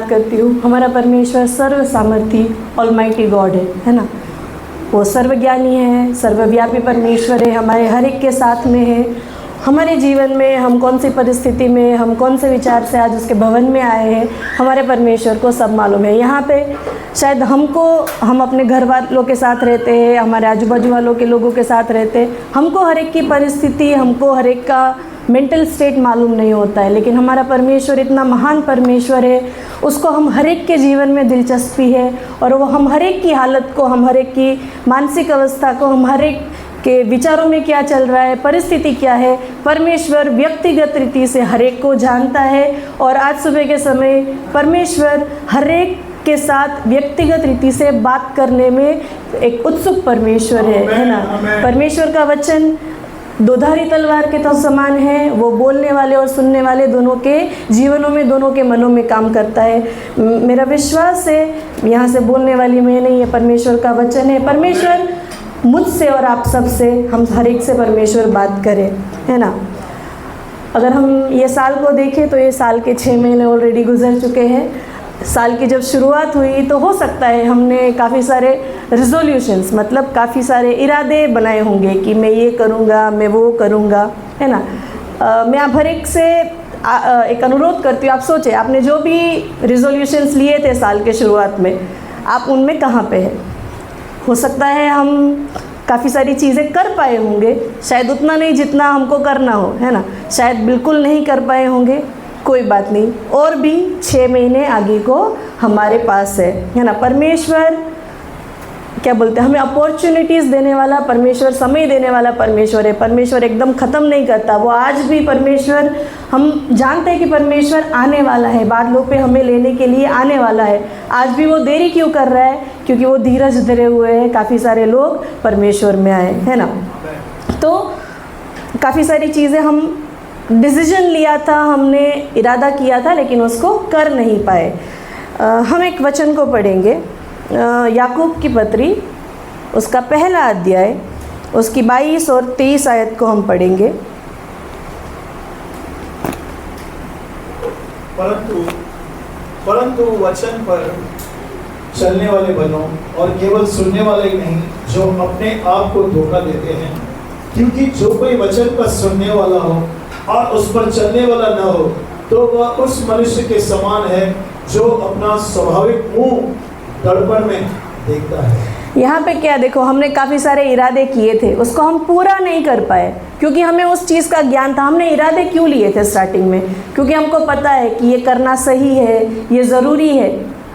बात करती हूँ, हमारा परमेश्वर सर्व सामर्थी ऑलमाइटी गॉड है ना। वो सर्वज्ञानी है, सर्वव्यापी परमेश्वर है, हमारे हर एक के साथ में है। हमारे जीवन में हम कौन सी परिस्थिति में, हम कौन से विचार से आज उसके भवन में आए हैं, हमारे परमेश्वर को सब मालूम है। यहाँ पे शायद हम अपने घर वालों के साथ रहते हैं, हमारे आजू बाजू वालों के लोगों के साथ रहते हैं, हमको हर एक की परिस्थिति, हमको हर एक का मेंटल स्टेट मालूम नहीं होता है, लेकिन हमारा परमेश्वर इतना महान परमेश्वर है, उसको हम हर एक के जीवन में दिलचस्पी है, और वो हम हर एक की हालत को, हम हर एक की मानसिक अवस्था को, हम हर एक के विचारों में क्या चल रहा है, परिस्थिति क्या है, परमेश्वर व्यक्तिगत रीति से हर एक को जानता है। और आज सुबह के समय परमेश्वर हर एक के साथ व्यक्तिगत रीति से बात करने में एक उत्सुक परमेश्वर है ना। परमेश्वर का वचन दोधारी तलवार के तो समान है, वो बोलने वाले और सुनने वाले दोनों के जीवनों में, दोनों के मनों में काम करता है। मेरा विश्वास है, यहाँ से बोलने वाली मैं नहीं है, परमेश्वर का वचन है। परमेश्वर मुझसे और आप सब से, हम हर एक से परमेश्वर बात करे, है ना। अगर हम ये साल को देखें तो ये साल के 6 महीने ऑलरेडी गुजर चुके हैं। साल की जब शुरुआत हुई तो हो सकता है हमने काफ़ी सारे रिजोल्यूशंस, मतलब काफ़ी सारे इरादे बनाए होंगे कि मैं ये करूँगा, मैं वो करूँगा, है ना। मैं आप हर एक से एक अनुरोध करती हूँ, आप सोचें आपने जो भी रिजोल्यूशंस लिए थे साल के शुरुआत में, आप उनमें कहाँ पे हैं। हो सकता है हम काफ़ी सारी चीज़ें कर पाए होंगे, शायद उतना नहीं जितना हमको करना हो, है ना। शायद बिल्कुल नहीं कर पाए होंगे, कोई बात नहीं, और भी 6 महीने आगे को हमारे पास है ना। परमेश्वर क्या बोलते हैं, हमें अपॉर्चुनिटीज़ देने वाला परमेश्वर, समय देने वाला परमेश्वर है। परमेश्वर एकदम ख़त्म नहीं करता, वो आज भी परमेश्वर, हम जानते हैं कि परमेश्वर आने वाला है, बादलों पे हमें लेने के लिए आने वाला है। आज भी वो देरी क्यों कर रहा है, क्योंकि वो धीरज धरे हुए हैं, काफ़ी सारे लोग परमेश्वर में आए, है ना। तो काफ़ी सारी चीज़ें हम डिसीजन लिया था, हमने इरादा किया था, लेकिन उसको कर नहीं पाए। हम एक वचन को पढ़ेंगे, याकूब की पत्री, उसका पहला अध्याय, उसकी 22 और 23 आयत को हम पढ़ेंगे। परंतु वचन पर चलने वाले बनो, और केवल सुनने वाले ही नहीं जो अपने आप को धोखा देते हैं। क्योंकि जो कोई वचन पर सुनने वाला हो और उस पर चलने वाला न हो, तो वह उस मनुष्य के समान है जो अपना स्वाभाविक मुंह दर्पण में देखता है। यहाँ पे क्या देखो, हमने काफ़ी सारे इरादे किए थे, उसको हम पूरा नहीं कर पाए, क्योंकि हमें उस चीज़ का ज्ञान था। हमने इरादे क्यों लिए थे स्टार्टिंग में, क्योंकि हमको पता है कि ये करना सही है, ये ज़रूरी है।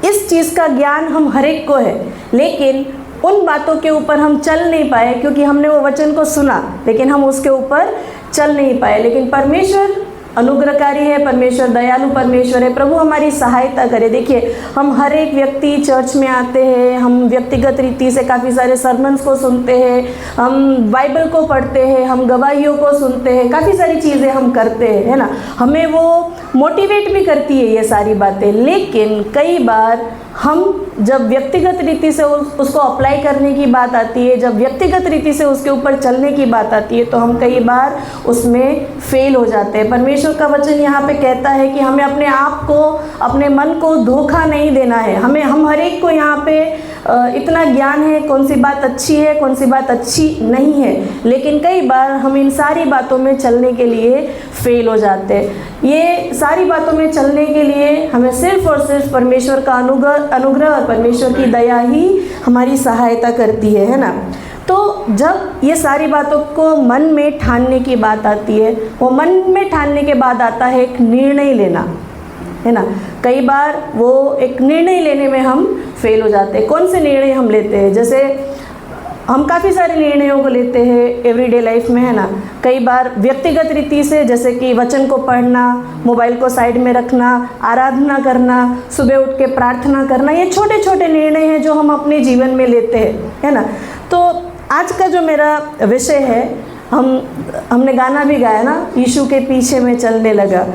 इस चीज़ का ज्ञान हम हर एक को है, लेकिन उन बातों के ऊपर हम चल नहीं पाए, क्योंकि हमने वो वचन को सुना लेकिन हम उसके ऊपर चल नहीं पाए। लेकिन परमेश्वर अनुग्रहकारी है, परमेश्वर दयालु परमेश्वर है, प्रभु हमारी सहायता करे। देखिए, हम हर एक व्यक्ति चर्च में आते हैं, हम व्यक्तिगत रीति से काफ़ी सारे सरमन्स को सुनते हैं, हम बाइबल को पढ़ते हैं, हम गवाहियों को सुनते हैं, काफ़ी सारी चीज़ें हम करते हैं, है ना। हमें वो मोटिवेट भी करती है ये सारी बातें, लेकिन कई बार हम जब व्यक्तिगत रीति से उसको अप्लाई करने की बात आती है, जब व्यक्तिगत रीति से उसके ऊपर चलने की बात आती है, तो हम कई बार उसमें फेल हो जाते हैं। परमेश्वर का वचन यहाँ पे कहता है कि हमें अपने आप को, अपने मन को धोखा नहीं देना है। हम हर एक को यहाँ पे इतना ज्ञान है, कौन सी बात अच्छी है, कौन सी बात अच्छी नहीं है, लेकिन कई बार हम इन सारी बातों में चलने के लिए फेल हो जाते हैं। ये सारी बातों में चलने के लिए हमें सिर्फ और सिर्फ परमेश्वर का अनुग्रह और परमेश्वर की दया ही हमारी सहायता करती है ना। तो जब ये सारी बातों को मन में ठानने की बात आती है, वो मन में ठानने के बाद आता है एक निर्णय लेना, है ना। कई बार वो एक निर्णय लेने में हम फेल हो जाते हैं। कौन से निर्णय हम लेते हैं, जैसे हम काफ़ी सारे निर्णयों को लेते हैं एवरीडे लाइफ में, है ना। कई बार व्यक्तिगत रीति से, जैसे कि वचन को पढ़ना, मोबाइल को साइड में रखना, आराधना करना, सुबह उठ के प्रार्थना करना, ये छोटे छोटे निर्णय हैं जो हम अपने जीवन में लेते हैं, है ना। तो आज का जो मेरा विषय है, हमने गाना भी गाया ना, यीशु के पीछे में चलने लगा।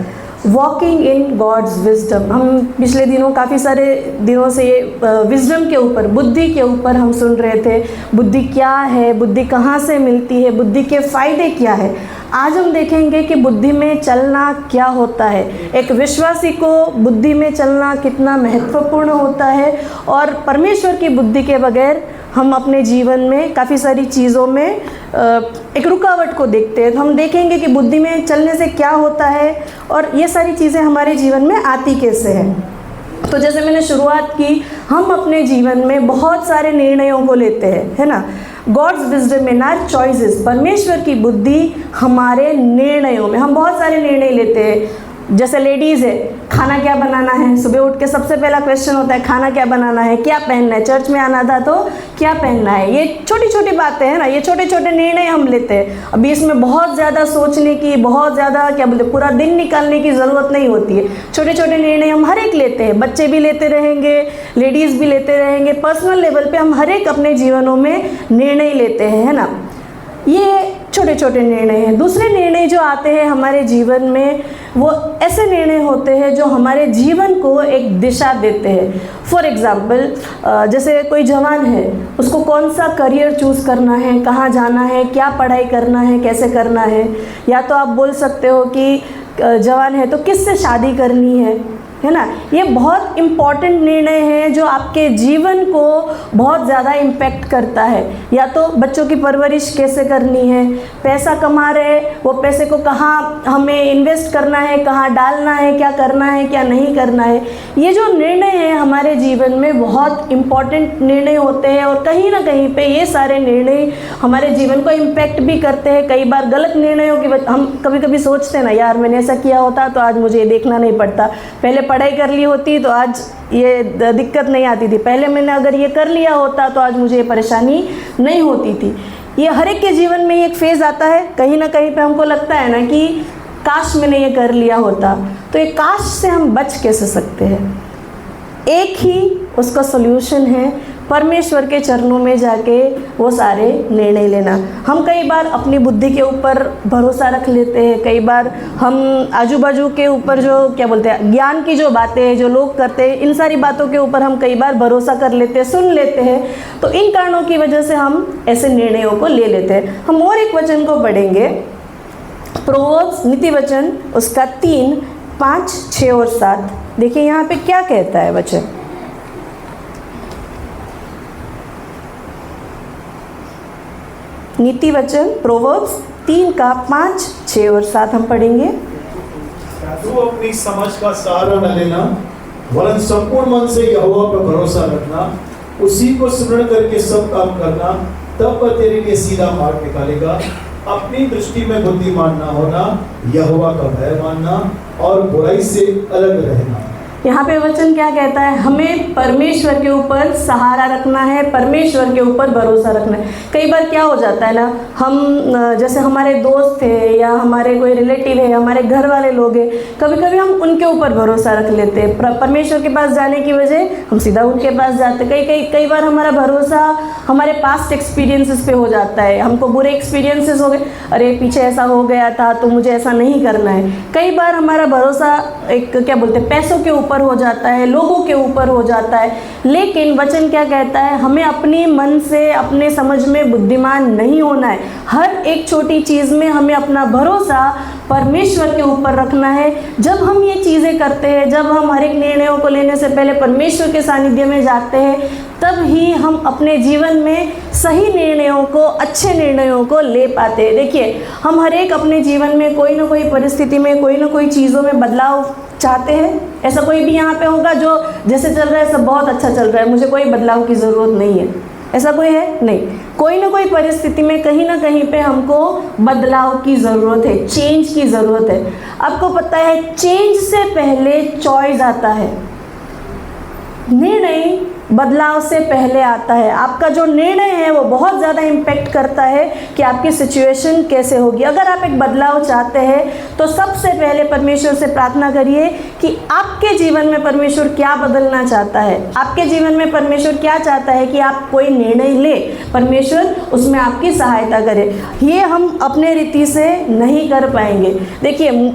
Walking in God's wisdom. हम पिछले दिनों काफ़ी सारे दिनों से विजडम के ऊपर, बुद्धि के ऊपर हम सुन रहे थे। बुद्धि क्या है, बुद्धि कहाँ से मिलती है, बुद्धि के फ़ायदे क्या है। आज हम देखेंगे कि बुद्धि में चलना क्या होता है, एक विश्वासी को बुद्धि में चलना कितना महत्वपूर्ण होता है, और परमेश्वर की बुद्धि के बगैर हम अपने जीवन में काफ़ी सारी चीज़ों में एक रुकावट को देखते हैं। तो हम देखेंगे कि बुद्धि में चलने से क्या होता है और ये सारी चीज़ें हमारे जीवन में आती कैसे हैं। तो जैसे मैंने शुरुआत की, हम अपने जीवन में बहुत सारे निर्णयों को लेते हैं, है ना। God's wisdom in our choices, परमेश्वर की बुद्धि हमारे निर्णयों में, हम बहुत सारे निर्णय लेते हैं। जैसे लेडीज़ है, खाना क्या बनाना है, सुबह उठ के सबसे पहला क्वेश्चन होता है खाना क्या बनाना है, क्या पहनना है, चर्च में आना था तो क्या पहनना है। ये छोटी छोटी बातें हैं ना, ये छोटे छोटे निर्णय हम लेते हैं। अभी इसमें बहुत ज़्यादा सोचने की, बहुत ज़्यादा क्या बोलते, पूरा दिन निकालने की ज़रूरत नहीं होती है। छोटे छोटे निर्णय हम हर एक लेते हैं, बच्चे भी लेते रहेंगे, लेडीज़ भी लेते रहेंगे, पर्सनल लेवल पे हम हर एक अपने जीवनों में निर्णय लेते हैं, है ना। ये छोटे छोटे निर्णय हैं। दूसरे निर्णय जो आते हैं हमारे जीवन में, वो ऐसे निर्णय होते हैं जो हमारे जीवन को एक दिशा देते हैं। फॉर एग्ज़ाम्पल, जैसे कोई जवान है, उसको कौन सा करियर चूज़ करना है, कहाँ जाना है, क्या पढ़ाई करना है, कैसे करना है। या तो आप बोल सकते हो कि जवान है तो किससे शादी करनी है ना। ये बहुत इम्पॉर्टेंट निर्णय है जो आपके जीवन को बहुत ज़्यादा इम्पैक्ट करता है। या तो बच्चों की परवरिश कैसे करनी है, पैसा कमा रहे, वो पैसे को कहाँ हमें इन्वेस्ट करना है, कहाँ डालना है, क्या करना है, क्या नहीं करना है। ये जो निर्णय है हमारे जीवन में बहुत इम्पॉर्टेंट निर्णय होते हैं, और कहीं ना कहीं पे ये सारे निर्णय हमारे जीवन को इम्पैक्ट भी करते हैं। कई बार गलत निर्णयों की हम कभी कभी सोचते हैं ना, यार मैंने ऐसा किया होता तो आज मुझे ये देखना नहीं पड़ता, पहले पढ़ाई कर ली होती तो आज ये दिक्कत नहीं आती थी, पहले मैंने अगर ये कर लिया होता तो आज मुझे ये परेशानी नहीं होती थी। ये हर एक के जीवन में एक फेज़ आता है, कहीं ना कहीं पे हमको लगता है ना कि काश मैंने ये कर लिया होता। तो ये काश से हम बच कैसे सकते हैं? एक ही उसका सॉल्यूशन है, परमेश्वर के चरणों में जाके वो सारे निर्णय लेना। हम कई बार अपनी बुद्धि के ऊपर भरोसा रख लेते हैं, कई बार हम आजू बाजू के ऊपर जो क्या बोलते हैं ज्ञान की जो बातें हैं जो लोग करते हैं, इन सारी बातों के ऊपर हम कई बार भरोसा कर लेते हैं, सुन लेते हैं। तो इन कारणों की वजह से हम ऐसे निर्णयों को ले लेते हैं। हम और एक वचन को पढ़ेंगे, प्रोवर्ब्स नीति वचन उसका 3, 5, 6 और 7। देखिए यहाँ पे क्या कहता है वचन। नीति वचन प्रोवर्ब्स 3 का 5, 6 और 7 हम पढ़ेंगे। तू अपनी समझ का सहारा न लेना, वरन संपूर्ण मन से यहोवा पर भरोसा रखना, उसी को स्मरण करके सब काम करना, तब वह तेरे लिए सीधा मार्ग निकालेगा। अपनी दृष्टि में बुद्धिमान न होना, यहोवा का भय मानना और बुराई से अलग रहना। यहाँ पे वचन क्या कहता है? हमें परमेश्वर के ऊपर सहारा रखना है, परमेश्वर के ऊपर भरोसा रखना है। कई बार क्या हो जाता है ना, हम जैसे हमारे दोस्त है या हमारे कोई रिलेटिव है, हमारे घर वाले लोग हैं, कभी कभी हम उनके ऊपर भरोसा रख लेते हैं। परमेश्वर के पास जाने की वजह हम सीधा उनके पास जाते हैं। कई बार हमारा भरोसा हमारे पास्ट एक्सपीरियंसेस पे हो जाता है। हमको बुरे एक्सपीरियंसेस हो गए, अरे पीछे ऐसा हो गया था तो मुझे ऐसा नहीं करना है। कई बार हमारा भरोसा एक क्या बोलते हैं पैसों के ऊपर हो जाता है, लोगों के ऊपर हो जाता है। लेकिन वचन क्या कहता है? हमें अपनी मन से अपने समझ में बुद्धिमान नहीं होना है। हर एक छोटी चीज़ में हमें अपना भरोसा परमेश्वर के ऊपर रखना है। जब हम ये चीज़ें करते हैं, जब हम हर एक निर्णयों को लेने से पहले परमेश्वर के सानिध्य में जाते हैं, तब ही हम अपने जीवन में सही निर्णयों को, अच्छे निर्णयों को ले पाते हैं। देखिए, हम हर एक अपने जीवन में कोई ना कोई परिस्थिति में, कोई ना कोई चीज़ों में बदलाव चाहते हैं। ऐसा कोई भी यहाँ पे होगा जो जैसे चल रहा है सब बहुत अच्छा चल रहा है, मुझे कोई बदलाव की ज़रूरत नहीं है, ऐसा कोई है? नहीं। कोई ना कोई परिस्थिति में कहीं ना कहीं पे हमको बदलाव की ज़रूरत है, चेंज की ज़रूरत है। आपको पता है चेंज से पहले चॉइस आता है, निर्णय बदलाव से पहले आता है। आपका जो निर्णय है वो बहुत ज़्यादा इम्पैक्ट करता है कि आपकी सिचुएशन कैसे होगी। अगर आप एक बदलाव चाहते हैं तो सबसे पहले परमेश्वर से प्रार्थना करिए कि आपके जीवन में परमेश्वर क्या बदलना चाहता है, आपके जीवन में परमेश्वर क्या चाहता है कि आप कोई निर्णय ले, परमेश्वर उसमें आपकी सहायता करे। ये हम अपने रीति से नहीं कर पाएंगे। देखिए,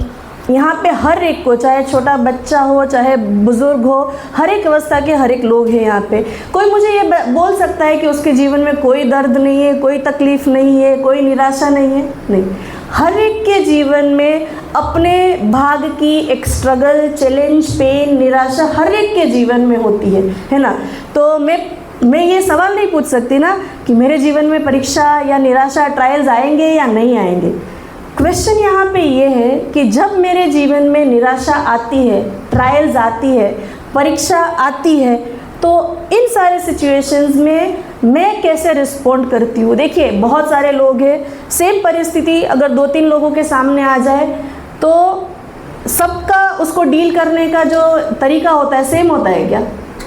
यहाँ पे हर एक को, चाहे छोटा बच्चा हो चाहे बुज़ुर्ग हो, हर एक अवस्था के हर एक लोग हैं यहाँ पे। कोई मुझे ये बोल सकता है कि उसके जीवन में कोई दर्द नहीं है, कोई तकलीफ़ नहीं है, कोई निराशा नहीं है? नहीं, हर एक के जीवन में अपने भाग की एक स्ट्रगल, चैलेंज, पेन, निराशा हर एक के जीवन में होती है ना। तो मैं ये सवाल नहीं पूछ सकती ना कि मेरे जीवन में परीक्षा या निराशा, ट्रायल्स आएंगे या नहीं आएंगे। क्वेश्चन यहाँ पे ये है कि जब मेरे जीवन में निराशा आती है, ट्रायल्स आती है, परीक्षा आती है, तो इन सारे सिचुएशंस में मैं कैसे रिस्पॉन्ड करती हूँ। देखिए, बहुत सारे लोग हैं, सेम परिस्थिति अगर 2-3 लोगों के सामने आ जाए तो सबका उसको डील करने का जो तरीका होता है सेम होता है क्या?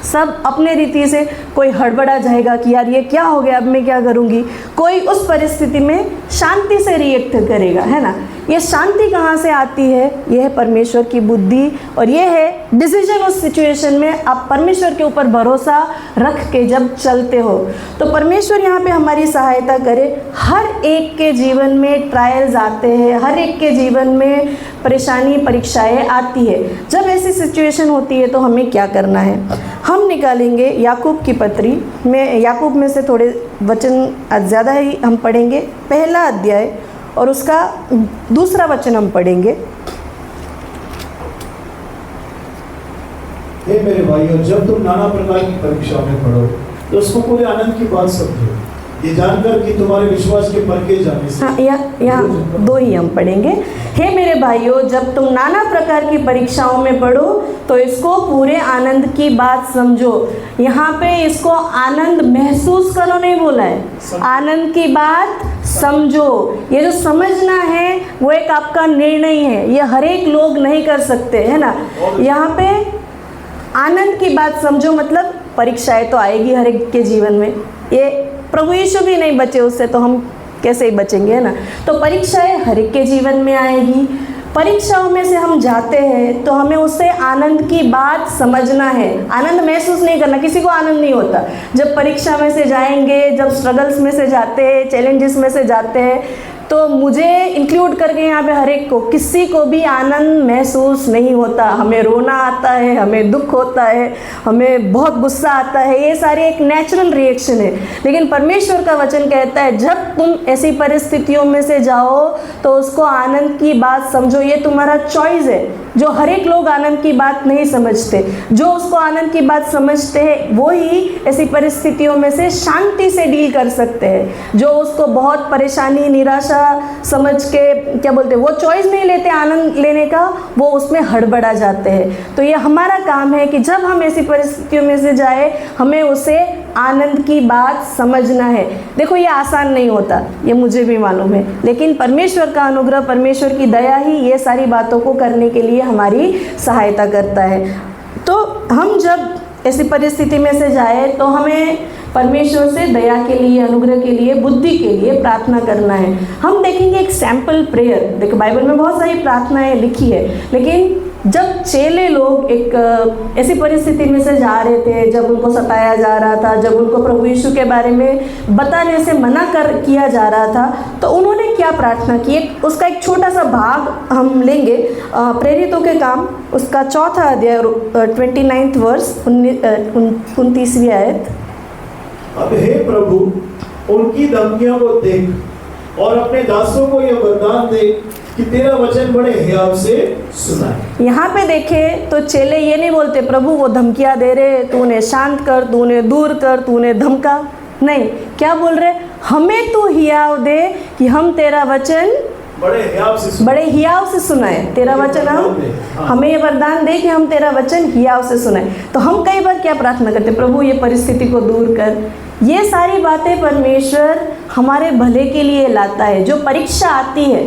सब अपने रीति से, कोई हड़बड़ा जाएगा कि यार ये क्या हो गया, अब मैं क्या करूँगी। कोई उस परिस्थिति में शांति से रिएक्ट करेगा, है ना। ये शांति कहाँ से आती है? ये है परमेश्वर की बुद्धि, और ये है डिसीजन उस सिचुएशन में आप परमेश्वर के ऊपर भरोसा रख के जब चलते हो। तो परमेश्वर यहाँ पे हमारी सहायता करे। हर एक के जीवन में ट्रायल्स आते हैं, हर एक के जीवन में परेशानी, परीक्षाएँ आती है। जब ऐसी सिचुएशन होती है तो हमें क्या करना है? हम निकालेंगे याकूब की पत्री में, याकूब में से थोड़े वचन ज़्यादा ही हम पढ़ेंगे, पहला अध्याय और उसका 2 वचन हम पढ़ेंगे। हे मेरे भाइयों, जब तुम नाना प्रकार की परीक्षा में पढ़ो तो उसको पूरे आनंद की बात समझो, ये जानकर कि तुम्हारे विश्वास के परखे जाने से। हाँ, यहाँ 2 ही हम पढ़ेंगे। हे मेरे भाइयों, जब तुम नाना प्रकार की परीक्षाओं में पढ़ो तो इसको पूरे आनंद की बात समझो। यहाँ पे इसको आनंद महसूस करो नहीं बोला है, आनंद की बात समझो। ये जो समझना है वो एक आपका निर्णय है, ये हर एक लोग नहीं कर सकते, है ना। यहाँ पे आनंद की बात समझो मतलब परीक्षाएं तो आएगी हर एक के जीवन में। ये प्रभु यीशु भी नहीं बचे उससे, तो हम कैसे ही बचेंगे, है ना। तो परीक्षाएं हर एक के जीवन में आएगी। परीक्षाओं में से हम जाते हैं तो हमें उससे आनंद की बात समझना है, आनंद महसूस नहीं करना। किसी को आनंद नहीं होता जब परीक्षा में से जाएंगे, जब स्ट्रगल्स में से जाते हैं, चैलेंजेस में से जाते हैं। तो मुझे इंक्लूड करके यहाँ पे हर एक को, किसी को भी आनंद महसूस नहीं होता। हमें रोना आता है, हमें दुख होता है, हमें बहुत गुस्सा आता है, ये सारे एक नेचुरल रिएक्शन है। लेकिन परमेश्वर का वचन कहता है जब तुम ऐसी परिस्थितियों में से जाओ तो उसको आनंद की बात समझो। ये तुम्हारा चॉइस है। जो हर एक लोग आनंद की बात नहीं समझते, जो उसको आनंद की बात समझते हैं वो ही ऐसी परिस्थितियों में से शांति से डील कर सकते हैं। जो उसको बहुत परेशानी, निराशा समझ के क्या बोलते हैं, वो चॉइस नहीं लेते आनंद लेने का, वो उसमें हड़बड़ा जाते हैं। तो ये हमारा काम है कि जब हम ऐसी परिस्थितियों में से जाए हमें उसे आनंद की बात समझना है। देखो ये आसान नहीं होता, ये मुझे भी मालूम है, लेकिन परमेश्वर का अनुग्रह, परमेश्वर की दया ही ये सारी बातों को करने के लिए हमारी सहायता करता है। तो हम जब ऐसी परिस्थिति में से जाए तो हमें परमेश्वर से दया के लिए, अनुग्रह के लिए, बुद्धि के लिए प्रार्थना करना है। हम देखेंगे एक सैम्पल प्रेयर। देखो बाइबल में बहुत सारी प्रार्थनाएं लिखी है, लेकिन जब चेले लोग एक ऐसी परिस्थिति में से जा रहे थे, जब उनको सताया जा रहा था, जब उनको प्रभु यीशु के बारे में बताने से मना किया जा रहा था, तो उन्होंने क्या प्रार्थना की, उसका एक छोटा सा भाग हम लेंगे। प्रेरितों के काम उसका 4 अध्याय 29 वर्स 29वीं आयत। अब हे प्रभु, उनकी धमकियों को देख और अपने दासों को यह वरदान दे कि तेरा वचन बड़े हियाव से सुनाए। यहाँ पे देखे तो चेले ये नहीं बोलते प्रभु वो धमकियाँ दे रहे, तूने शांत कर, तूने दूर कर, तूने धमका। नहीं, क्या बोल रहे, हमें तू हियाव दे कि हम तेरा वचन बड़े हियाव से सुनाए। तेरा वचन हमें ये वरदान दे कि हम तेरा वचन हियाव से सुनाए। तो हम कई बार क्या प्रार्थना करते, प्रभु ये परिस्थिति को दूर कर। ये सारी बातें परमेश्वर हमारे भले के लिए लाता है। जो परीक्षा आती है,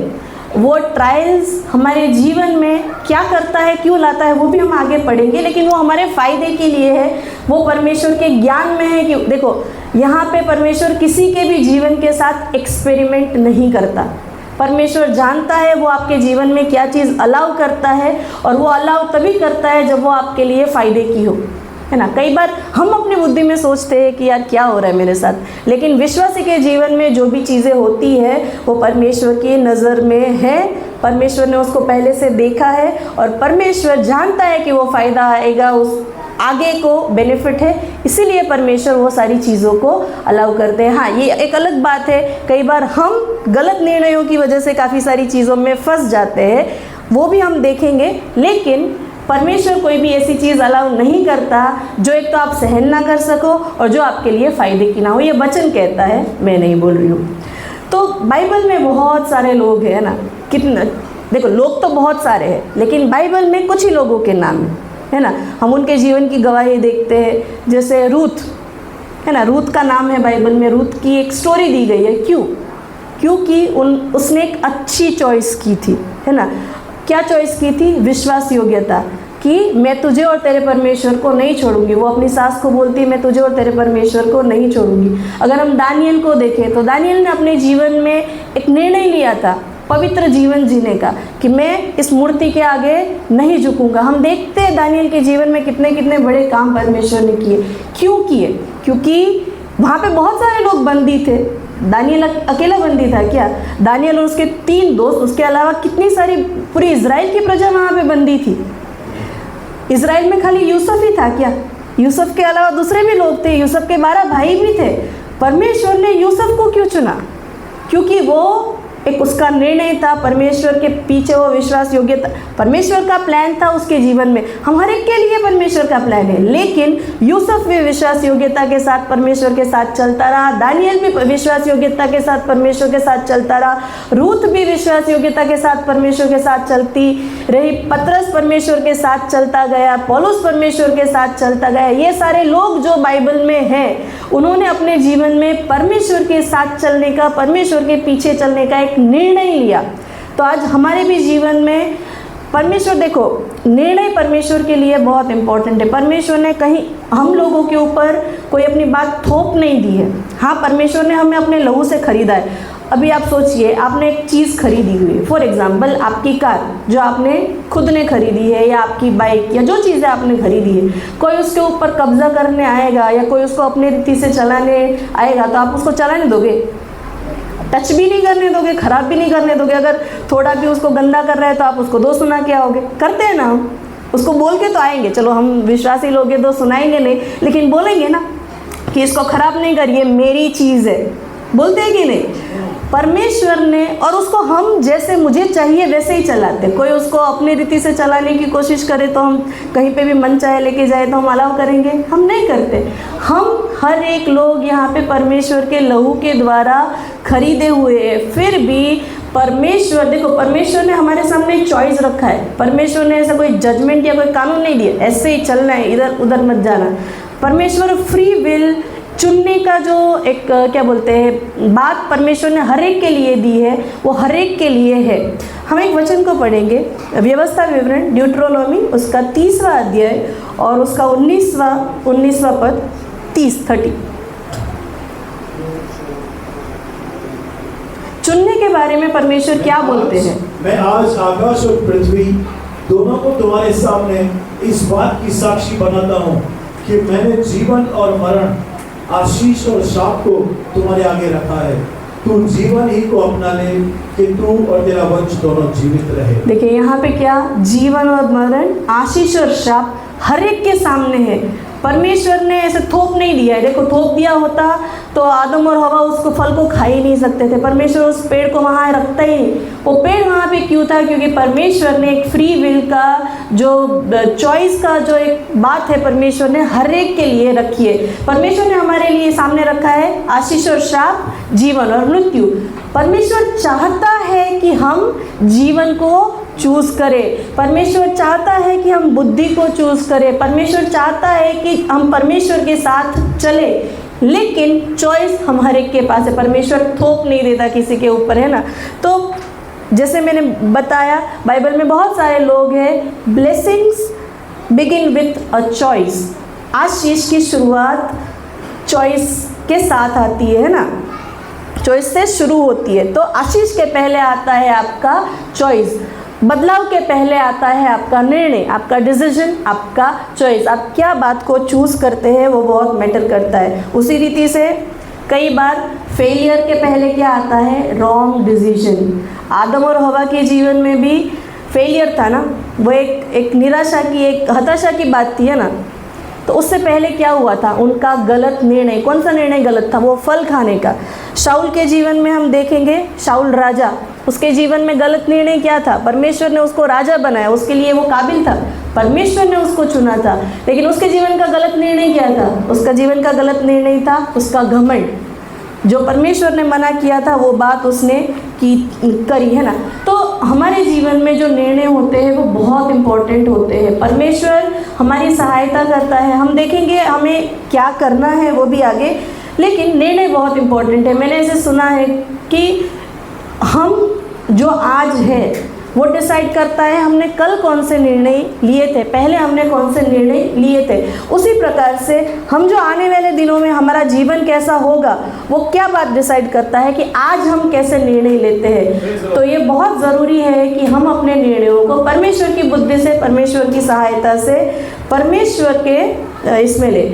वो ट्रायल्स हमारे जीवन में क्या करता है, क्यों लाता है, वो भी हम आगे पढ़ेंगे, लेकिन वो हमारे फ़ायदे के लिए है। वो परमेश्वर के ज्ञान में है कि देखो यहाँ पे परमेश्वर किसी के भी जीवन के साथ एक्सपेरिमेंट नहीं करता। परमेश्वर जानता है वो आपके जीवन में क्या चीज़ अलाउ करता है, और वो अलाउ तभी करता है जब वो आपके लिए फ़ायदे की हो, है ना। कई बार हम अपनी बुद्धि में सोचते हैं कि यार क्या हो रहा है मेरे साथ, लेकिन विश्वासी के जीवन में जो भी चीज़ें होती है वो परमेश्वर की नज़र में है परमेश्वर ने उसको पहले से देखा है और परमेश्वर जानता है कि वो फ़ायदा आएगा, उस आगे को बेनिफिट है, इसीलिए परमेश्वर वो सारी चीज़ों को अलाउ करते हैं। हाँ, ये एक अलग बात है, कई बार हम गलत निर्णयों की वजह से काफ़ी सारी चीज़ों में फंस जाते हैं, वो भी हम देखेंगे। लेकिन परमेश्वर कोई भी ऐसी चीज़ अलाउ नहीं करता जो एक तो आप सहन ना कर सको और जो आपके लिए फ़ायदे की ना हो। ये वचन कहता है, मैं नहीं बोल रही हूँ। तो बाइबल में बहुत सारे लोग हैं ना, कितना देखो, लोग तो बहुत सारे हैं, लेकिन बाइबल में कुछ ही लोगों के नाम है ना। हम उनके जीवन की गवाही देखते हैं, जैसे रूथ है ना, रूथ का नाम है बाइबल में, रूथ की एक स्टोरी दी गई है। क्योंकि उसने एक अच्छी चॉइस की थी, है ना। क्या चॉइस की थी? विश्वास योग्यता, कि मैं तुझे और तेरे परमेश्वर को नहीं छोड़ूंगी। वो अपनी सास को बोलती है, मैं तुझे और तेरे परमेश्वर को नहीं छोड़ूंगी। अगर हम दानियल को देखें तो दानियल ने अपने जीवन में एक निर्णय लिया था पवित्र जीवन जीने का, कि मैं इस मूर्ति के आगे नहीं झुकूंगा। हम देखते हैं दानियल के जीवन में कितने कितने बड़े काम परमेश्वर ने किए। क्यों किए? क्योंकि वहाँ पे बहुत सारे लोग बंदी थे, दानियल अकेला बंदी था क्या? दानियल और उसके 3 दोस्त, उसके अलावा कितनी सारी पूरी इज़राइल की प्रजा वहाँ पे बंदी थी। इज़राइल में खाली यूसुफ ही था क्या? यूसुफ के अलावा दूसरे भी लोग थे, यूसुफ के 12 भाई भी थे। परमेश्वर ने यूसुफ को क्यों चुना? क्योंकि वो एक उसका निर्णय था, परमेश्वर के पीछे वो विश्वास योग्यता, परमेश्वर का प्लान था उसके जीवन में। हम हर एक के लिए परमेश्वर का प्लान है, लेकिन यूसुफ भी विश्वास योग्यता के साथ परमेश्वर के साथ चलता रहा, दानियल भी विश्वास योग्यता के साथ परमेश्वर के साथ चलता रहा, रूथ भी विश्वास योग्यता के साथ परमेश्वर के साथ चलती रही, पतरस परमेश्वर के साथ चलता गया, पौलुस परमेश्वर के साथ चलता गया। ये सारे लोग जो बाइबल में हैं, उन्होंने अपने जीवन में परमेश्वर के साथ चलने का, परमेश्वर के पीछे चलने का एक निर्णय लिया। तो आज हमारे भी जीवन में परमेश्वर, देखो, निर्णय परमेश्वर के लिए बहुत इम्पोर्टेंट है। परमेश्वर ने कहीं हम लोगों के ऊपर कोई अपनी बात थोप नहीं दी है। हाँ, परमेश्वर ने हमें अपने लहू से खरीदा है। अभी आप सोचिए, आपने एक चीज़ खरीदी हुई है, फॉर एग्जांपल आपकी कार जो आपने खुद ने खरीदी है, या आपकी बाइक, या जो चीज़ें आपने खरीदी है, कोई उसके ऊपर कब्जा करने आएगा या कोई उसको अपने रीति से चलाने आएगा तो आप उसको चलाने दोगे? टच भी नहीं करने दोगे, ख़राब भी नहीं करने दोगे। अगर थोड़ा भी उसको गंदा कर रहा है तो आप उसको दो सुना के आओगे। करते हैं ना, हम उसको बोल के तो आएंगे, चलो हम विश्वासी लोग हैं, दो सुनाएंगे नहीं, लेकिन बोलेंगे ना कि इसको ख़राब नहीं करिए, मेरी चीज़ है, बोलते हैं कि नहीं? परमेश्वर ने, और उसको हम जैसे मुझे चाहिए वैसे ही चलाते। कोई उसको अपनी रीति से चलाने की कोशिश करे तो हम कहीं पे भी मन चाहे लेके जाए तो हम अलाउ करेंगे? हम नहीं करते। हम हर एक लोग यहाँ पे परमेश्वर के लहू के द्वारा खरीदे हुए हैं। फिर भी परमेश्वर, देखो, परमेश्वर ने हमारे सामने एक चॉइस रखा है। परमेश्वर ने ऐसा कोई जजमेंट या कोई कानून नहीं दिया, ऐसे ही चलना है, इधर उधर मत जाना। परमेश्वर फ्री विल, चुनने का जो एक क्या बोलते हैं बात परमेश्वर ने हर एक के लिए दी है, वो हर एक के लिए है। हम एक वचन को पढ़ेंगे, व्यवस्था विवरण ड्यूट्रोनोमी, उसका 30वां अध्याय और उसका 19वां पद, 30 चुनने के बारे में परमेश्वर क्या बोलते हैं? मैं आज आकाश और पृथ्वी दोनों को तुम्हारे सामने इस बात की साक्षी बनाता हूँ कि मैंने जीवन और मरण, आशीष और शाप को तुम्हारे आगे रखा है। तू जीवन ही को अपना ले कि तू और तेरा वंश दोनों जीवित रहे। देखिए यहाँ पे क्या, जीवन और मरण, आशीष और शाप हर एक के सामने है। परमेश्वर ने ऐसे थोप नहीं दिया है। देखो, थोप दिया होता तो आदम और हवा उसको फल को खा ही नहीं सकते थे। परमेश्वर उस पेड़ को वहाँ रखता ही नहीं। वो पेड़ वहाँ पे क्यों था? क्योंकि परमेश्वर ने एक फ्री विल का जो चॉइस का जो एक बात है परमेश्वर ने हर एक के लिए रखी है। परमेश्वर ने हमारे लिए सामने रखा है आशीष और श्राप, जीवन और मृत्यु। परमेश्वर चाहता है कि हम जीवन को चूज़ करें। परमेश्वर चाहता है कि हम बुद्धि को चूज़ करें। परमेश्वर चाहता है कि हम परमेश्वर के साथ चले, लेकिन चॉइस हम हर एक के पास है। परमेश्वर थोप नहीं देता किसी के ऊपर, है ना। तो जैसे मैंने बताया, बाइबल में बहुत सारे लोग हैं। Blessings begin with a choice. आशीष की शुरुआत चॉइस के साथ आती है ना, चॉइस से शुरू होती है। तो आशीष के पहले आता है आपका चॉइस, बदलाव के पहले आता है आपका निर्णय, आपका डिसीजन, आपका चॉइस। आप क्या बात को चूज़ करते हैं वो बहुत मैटर करता है। उसी रीति से कई बार फेलियर के पहले क्या आता है? Wrong decision. आदम और हवा के जीवन में भी फेलियर था ना, वो एक निराशा की, एक हताशा की बात थी, है ना। तो उससे पहले क्या हुआ था? उनका गलत निर्णय। कौन सा निर्णय गलत था? वो फल खाने का। शाऊल के जीवन में हम देखेंगे, शाऊल राजा, उसके जीवन में गलत निर्णय क्या था? परमेश्वर ने उसको राजा बनाया, उसके लिए वो काबिल था, परमेश्वर ने उसको चुना था, लेकिन उसके जीवन का गलत निर्णय क्या था? उसका जीवन का गलत निर्णय था उसका घमंड। जो परमेश्वर ने मना किया था वो बात उसने करी, है ना। तो हमारे जीवन में जो निर्णय होते हैं वो बहुत इम्पोर्टेंट होते हैं। परमेश्वर हमारी सहायता करता है, हम देखेंगे हमें क्या करना है वो भी आगे, लेकिन निर्णय बहुत इम्पोर्टेंट है। मैंने ऐसे सुना है कि हम जो आज है वो डिसाइड करता है हमने कल कौन से निर्णय लिए थे, पहले हमने कौन से निर्णय लिए थे। उसी प्रकार से हम जो आने वाले दिनों में हमारा जीवन कैसा होगा वो क्या बात डिसाइड करता है कि आज हम कैसे निर्णय लेते हैं। तो ये बहुत ज़रूरी है कि हम अपने निर्णयों को परमेश्वर की बुद्धि से, परमेश्वर की सहायता से, परमेश्वर के इसमें ले।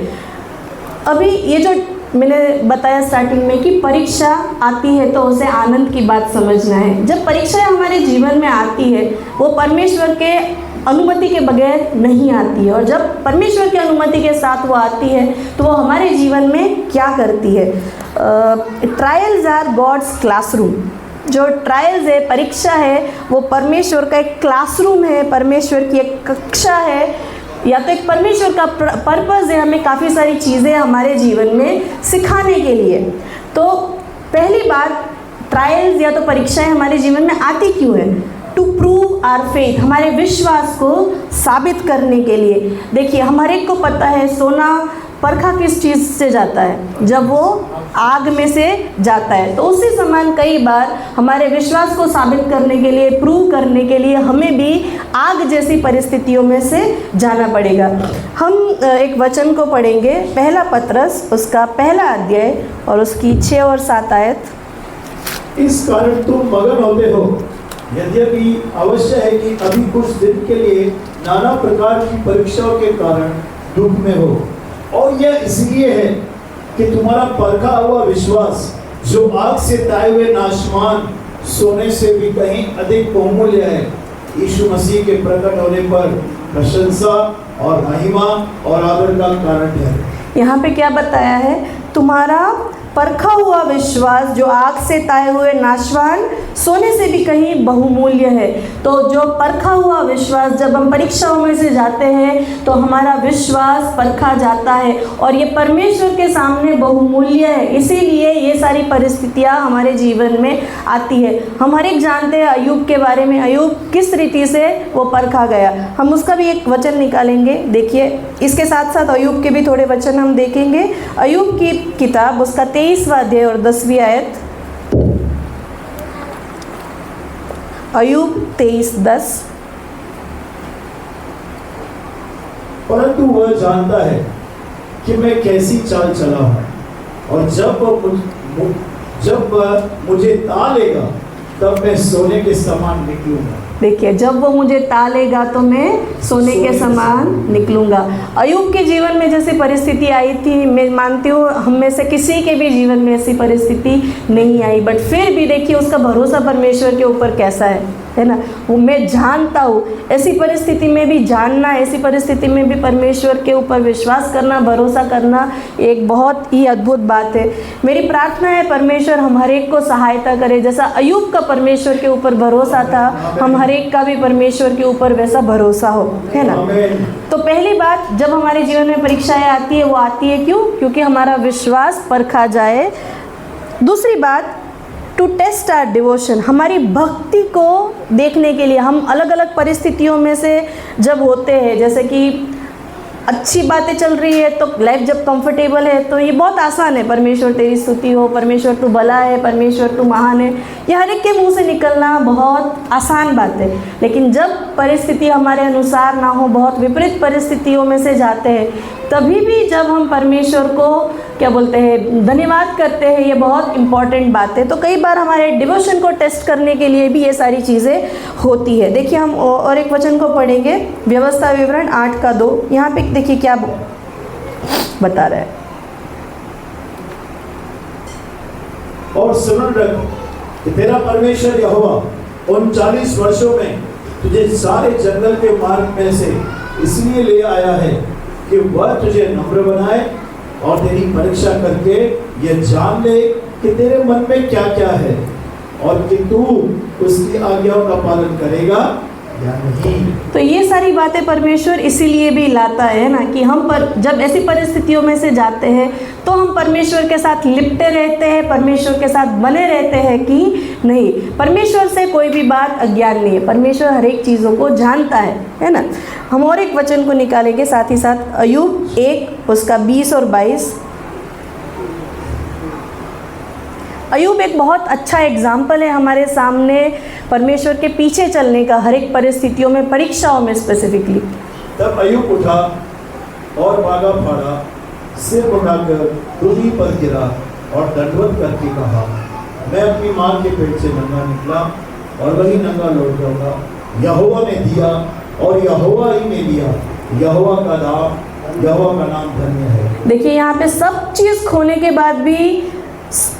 अभी ये जो मैंने बताया स्टार्टिंग में कि परीक्षा आती है तो उसे आनंद की बात समझना है। जब परीक्षाएं हमारे जीवन में आती है वो परमेश्वर के अनुमति के बगैर नहीं आती है, और जब परमेश्वर की अनुमति के साथ वो आती है तो वो हमारे जीवन में क्या करती है। Trials are God's classroom. जो ट्रायल्स है, परीक्षा है, वो परमेश्वर का एक क्लासरूम है, परमेश्वर की एक कक्षा है, या तो एक परमेश्वर का पर्पज़ है हमें काफ़ी सारी चीज़ें हमारे जीवन में सिखाने के लिए। तो पहली बात, ट्रायल्स या तो परीक्षाएं हमारे जीवन में आती क्यों है? टू प्रूव आवर फेथ, हमारे विश्वास को साबित करने के लिए। देखिए, हमारे एक को पता है सोना परखा किस चीज़ से जाता है? जब वो आग में से जाता है। तो उसी समान कई बार हमारे विश्वास को साबित करने के लिए, प्रूव करने के लिए हमें भी आग जैसी परिस्थितियों में से जाना पड़ेगा। हम एक वचन को पढ़ेंगे, पहला पत्रस उसका पहला अध्याय और उसकी 6 और 7 आयत। इस कारण तुम मगन होते हो, यद्यपि अवश्य है कि अभी कुछ दिन के लिए नाना प्रकार की परीक्षाओं के कारण दुख में हो, और यह इसलिए है कि तुम्हारा परखा हुआ विश्वास, जो आग से ताए हुए नाशवान सोने से भी कहीं अधिक बहुमूल्य है, यीशु मसीह के प्रकट होने पर प्रशंसा और महिमा और आदर का कारण है। यहाँ पे क्या बताया है? तुम्हारा परखा हुआ विश्वास जो आग से ताए हुए नाशवान सोने से भी कहीं बहुमूल्य है। तो जो परखा हुआ विश्वास, जब हम परीक्षाओं में से जाते हैं तो हमारा विश्वास परखा जाता है और ये परमेश्वर के सामने बहुमूल्य है। इसीलिए ये सारी परिस्थितियाँ हमारे जीवन में आती है। हम हर एक जानते हैं अय्यूब के बारे में, अय्यूब किस रीति से वो परखा गया। हम उसका भी एक वचन निकालेंगे। देखिए, इसके साथ साथ अय्यूब के भी थोड़े वचन हम देखेंगे। अय्यूब की किताब उसका 23वां अध्याय और 10वीं आयत। अय्यूब 23:10। परंतु वह जानता है कि मैं कैसी चाल चला हूँ, और जब वह मुझे तालेगा तब मैं सोने के समान निकलूंगा। देखिए, जब वो मुझे तालेगा तो मैं सोने के समान निकलूंगा। अय्यूब के जीवन में जैसी परिस्थिति आई थी, मैं मानती हूँ हम में से किसी के भी जीवन में ऐसी परिस्थिति नहीं आई, बट फिर भी देखिए उसका भरोसा परमेश्वर के ऊपर कैसा है ना। वो मैं जानता हूँ, ऐसी परिस्थिति में भी जानना, ऐसी परिस्थिति में भी परमेश्वर के ऊपर विश्वास करना, भरोसा करना एक बहुत ही अद्भुत बात है। मेरी प्रार्थना है परमेश्वर हम हर एक को सहायता करे। जैसा अय्यूब का परमेश्वर के ऊपर भरोसा था, हम हर एक का भी परमेश्वर के ऊपर वैसा भरोसा हो, है ना। तो पहली बात, जब हमारे जीवन में परीक्षाएं आती है वो आती है क्यों? क्योंकि हमारा विश्वास परखा जाए। दूसरी बात, टू टेस्ट आवर डिवोशन, हमारी भक्ति को देखने के लिए। हम अलग अलग परिस्थितियों में से जब होते हैं, जैसे कि अच्छी बातें चल रही है तो लाइफ जब कंफर्टेबल है तो ये बहुत आसान है, परमेश्वर तेरी स्तुति हो, परमेश्वर तू भला है, परमेश्वर तू महान है, ये हर एक के मुंह से निकलना बहुत आसान बात है। लेकिन जब परिस्थिति हमारे अनुसार ना हो, बहुत विपरीत परिस्थितियों में से जाते हैं, तभी भी जब हम परमेश्वर को क्या बोलते हैं, धन्यवाद करते हैं, ये बहुत इम्पॉर्टेंट बात है। तो कई बार हमारे डिवोशन को टेस्ट करने के लिए भी ये सारी चीज़ें होती है। देखिए, हम और एक वचन को पढ़ेंगे, व्यवस्था विवरण 8:2। यहाँ पे देखिए क्या बता रहा है। और स्मरण रख कि तेरा परमेश्वर यहोवा उन 40 वर्षों में तुझे सारे जंगल के मार्ग में से इसलिए ले आया है कि वह तुझे नम्र बनाए और तेरी परीक्षा करके यह जान ले कि तेरे मन में क्या क्या है और कि तू उसकी आज्ञाओं का पालन करेगा या नहीं। तो ये सारी बातें परमेश्वर इसीलिए भी लाता है ना, कि हम पर जब ऐसी परिस्थितियों में से जाते हैं तो हम परमेश्वर के साथ लिपटे रहते हैं, परमेश्वर के साथ बने रहते हैं कि नहीं। परमेश्वर से कोई भी बात अज्ञान नहीं है, परमेश्वर हर एक चीज़ों को जानता है ना। हम और एक वचन को निकालेंगे साथ ही साथ, अय्यूब 1 उसका 20 और 22। अय्यूब एक बहुत अच्छा एग्जाम्पल है हमारे सामने परमेश्वर के पीछे चलने का, हर एक परिस्थितियों में, परीक्षाओं में स्पेसिफिकली। तब अय्यूब उठा और बागा फाड़ा, सिर उठाकर भूमि पर गिरा और दंडवत करके कहा, मैं अपनी माँ के पेट से नंगा निकला और वही नंगा लौट जाऊंगा। यहोवा ने दिया और यहोवा ही ने लिया, यहोवा का नाम धन्य है। देखिए यहाँ पे सब चीज़ खोने के बाद भी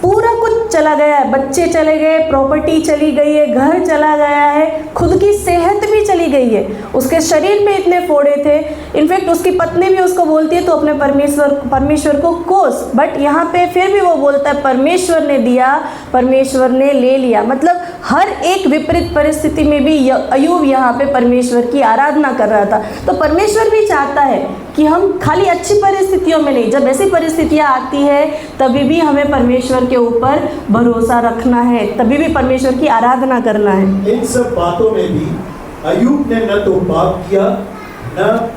पूरा कुछ चला गया है, बच्चे चले गए, प्रॉपर्टी चली गई है, घर चला गया है, खुद की सेहत भी चली गई है, उसके शरीर में इतने फोड़े थे। इनफैक्ट उसकी पत्नी भी उसको बोलती है तो अपने परमेश्वर को कोस, बट यहाँ पे फिर भी वो बोलता है परमेश्वर ने दिया, परमेश्वर ने ले लिया। मतलब हर एक विपरीत परिस्थिति में भी अय्यूब यहाँ पे परमेश्वर की आराधना कर रहा था। तो परमेश्वर भी चाहता है कि हम खाली अच्छी परिस्थितियों में नहीं, जब ऐसी परिस्थितियाँ आती है तभी भी हमें परमेश्वर के ऊपर भरोसा रखना है, तभी भी परमेश्वर की आराधना करना है। इन सब बातों में भी अय्यूब ने न तो पाप किया, न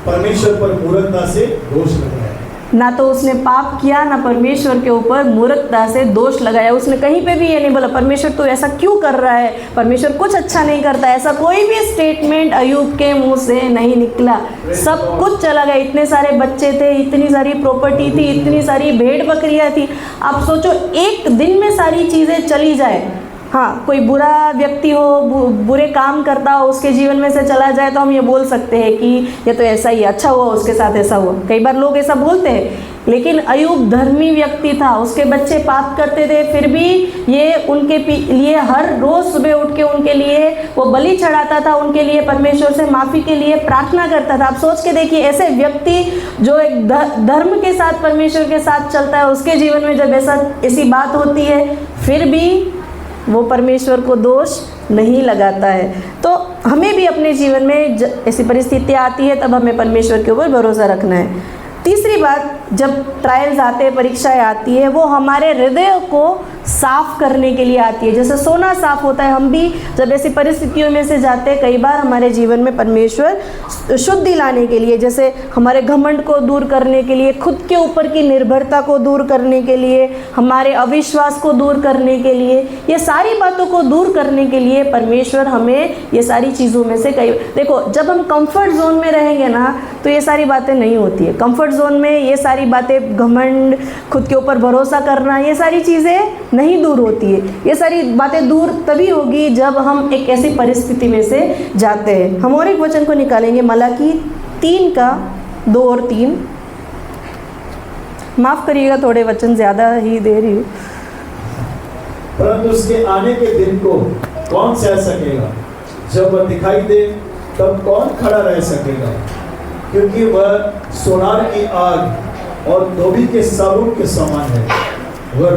परमेश्वर पर मूर्खता से दोष लगाया। ना तो उसने पाप किया, ना परमेश्वर के ऊपर मूर्खता से दोष लगाया। उसने कहीं पे भी ये नहीं बोला परमेश्वर तू ऐसा क्यों कर रहा है, परमेश्वर कुछ अच्छा नहीं करता। ऐसा कोई भी स्टेटमेंट अय्यूब के मुंह से नहीं निकला। सब कुछ चला गया, इतने सारे बच्चे थे, इतनी सारी प्रॉपर्टी थी, इतनी सारी भेड़ बकरियां थी। आप सोचो एक दिन में सारी चीज़ें चली जाए। हाँ, कोई बुरा व्यक्ति हो, बुरे काम करता हो, उसके जीवन में से चला जाए तो हम ये बोल सकते हैं कि ये तो ऐसा ही, अच्छा हुआ उसके साथ ऐसा हुआ। कई बार लोग ऐसा बोलते हैं, लेकिन अय्यूब धर्मी व्यक्ति था, उसके बच्चे पाप करते थे, फिर भी ये उनके लिए हर रोज़ सुबह उठ के उनके लिए वो बलि चढ़ाता था, उनके लिए परमेश्वर से माफ़ी के लिए प्रार्थना करता था। आप सोच के देखिए, ऐसे व्यक्ति जो एक धर्म के साथ, परमेश्वर के साथ चलता है, उसके जीवन में जब ऐसी बात होती है फिर भी वो परमेश्वर को दोष नहीं लगाता है। तो हमें भी अपने जीवन में ऐसी परिस्थितियाँ आती है तब हमें परमेश्वर के ऊपर भरोसा रखना है। तीसरी बात, जब ट्रायल्स आते हैं, परीक्षाएं आती है, वो हमारे हृदय को साफ करने के लिए आती है। जैसे सोना साफ होता है, हम भी जब ऐसी परिस्थितियों में से जाते हैं, कई बार हमारे जीवन में परमेश्वर शुद्धि लाने के लिए, जैसे हमारे घमंड को दूर करने के लिए, खुद के ऊपर की निर्भरता को दूर करने के लिए, हमारे अविश्वास को दूर करने के लिए, ये सारी बातों को दूर करने के लिए परमेश्वर हमें ये सारी चीज़ों में से देखो, जब हम कंफर्ट जोन में रहेंगे ना तो ये सारी बातें नहीं होती है। कंफर्ट जोन में ये सारी बातें, घमंड, खुद के ऊपर भरोसा करना, ये सारी चीज़ें नहीं दूर होती है। ये सारी बातें दूर तभी होगी जब हम एक ऐसी परिस्थिति में से जाते हैं। हम और एक वचन को निकालेंगे, मलाकी 3 का 2 और 3। माफ़ करिएगा, थोड़े वचन ज़्यादा ही दे रही हूँ। परंतु उसके आने के दिन को कौन सह सकेगा? जब वह दिखाई दे तब कौन खड़ा रह सकेगा? क्योंकि वह सोनार की आग और धोबी के साबुन के समान है। वह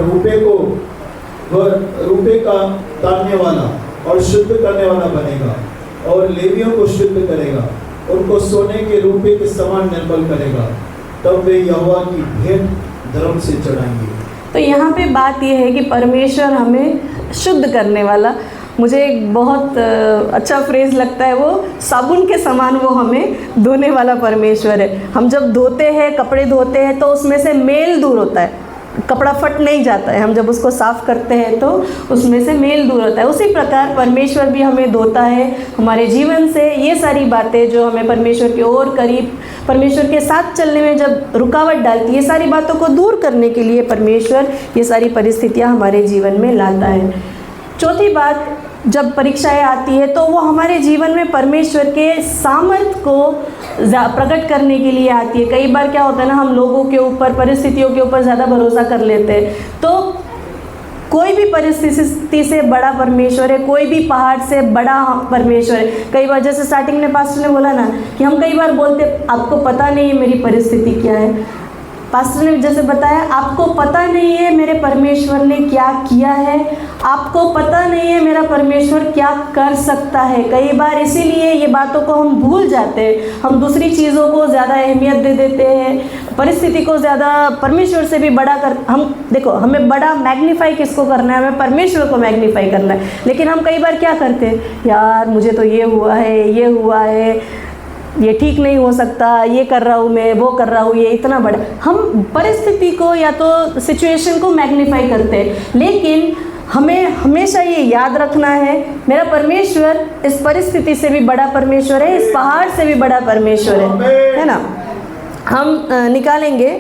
रूपे का तानने वाला और शुद्ध करने वाला बनेगा और लेवियों को शुद्ध करेगा, उनको सोने के रूपे के समान निर्मल करेगा, तब वे यहोवा की भेंट धर्म से चढ़ाएंगे। तो यहाँ पे बात यह है कि परमेश्वर हमें शुद्ध करने वाला, मुझे एक बहुत अच्छा फ्रेज़ लगता है, वो साबुन के समान वो हमें धोने वाला परमेश्वर है। हम जब धोते हैं, कपड़े धोते हैं तो उसमें से मेल दूर होता है, कपड़ा फट नहीं जाता है। हम जब उसको साफ़ करते हैं तो उसमें से मेल दूर होता है। उसी प्रकार परमेश्वर भी हमें धोता है हमारे जीवन से। ये सारी बातें जो हमें परमेश्वर के और करीब, परमेश्वर के साथ चलने में जब रुकावट डालती है, ये सारी बातों को दूर करने के लिए परमेश्वर ये सारी परिस्थितियाँ हमारे जीवन में लाता है। चौथी बात, जब परीक्षाएं आती है तो वो हमारे जीवन में परमेश्वर के सामर्थ को प्रकट करने के लिए आती है। कई बार क्या होता है ना, हम लोगों के ऊपर, परिस्थितियों के ऊपर ज़्यादा भरोसा कर लेते हैं, तो कोई भी परिस्थिति से बड़ा परमेश्वर है, कोई भी पहाड़ से बड़ा परमेश्वर है। कई बार जैसे स्टार्टिंग में पास्टर ने बोला ना कि हम कई बार बोलते आपको पता नहीं है मेरी परिस्थिति क्या है। पास्टर ने जैसे बताया आपको पता नहीं है मेरे परमेश्वर ने क्या किया है, आपको पता नहीं है मेरा परमेश्वर क्या कर सकता है। कई बार इसीलिए ये बातों को हम भूल जाते हैं, हम दूसरी चीज़ों को ज़्यादा अहमियत दे देते हैं, परिस्थिति को ज़्यादा परमेश्वर से भी बड़ा कर हम देखो हमें बड़ा मैग्नीफाई किसको करना है, हमें परमेश्वर को मैग्नीफाई करना है। लेकिन हम कई बार क्या करते हैं, यार मुझे तो ये हुआ है, ये हुआ है, ये ठीक नहीं हो सकता, ये कर रहा हूँ मैं, वो कर रहा हूँ, ये इतना बड़ा, हम परिस्थिति को या तो सिचुएशन को मैग्नीफाई करते हैं। लेकिन हमें हमेशा ये याद रखना है मेरा परमेश्वर इस परिस्थिति से भी बड़ा परमेश्वर है, इस पहाड़ से भी बड़ा परमेश्वर है ना। हम निकालेंगे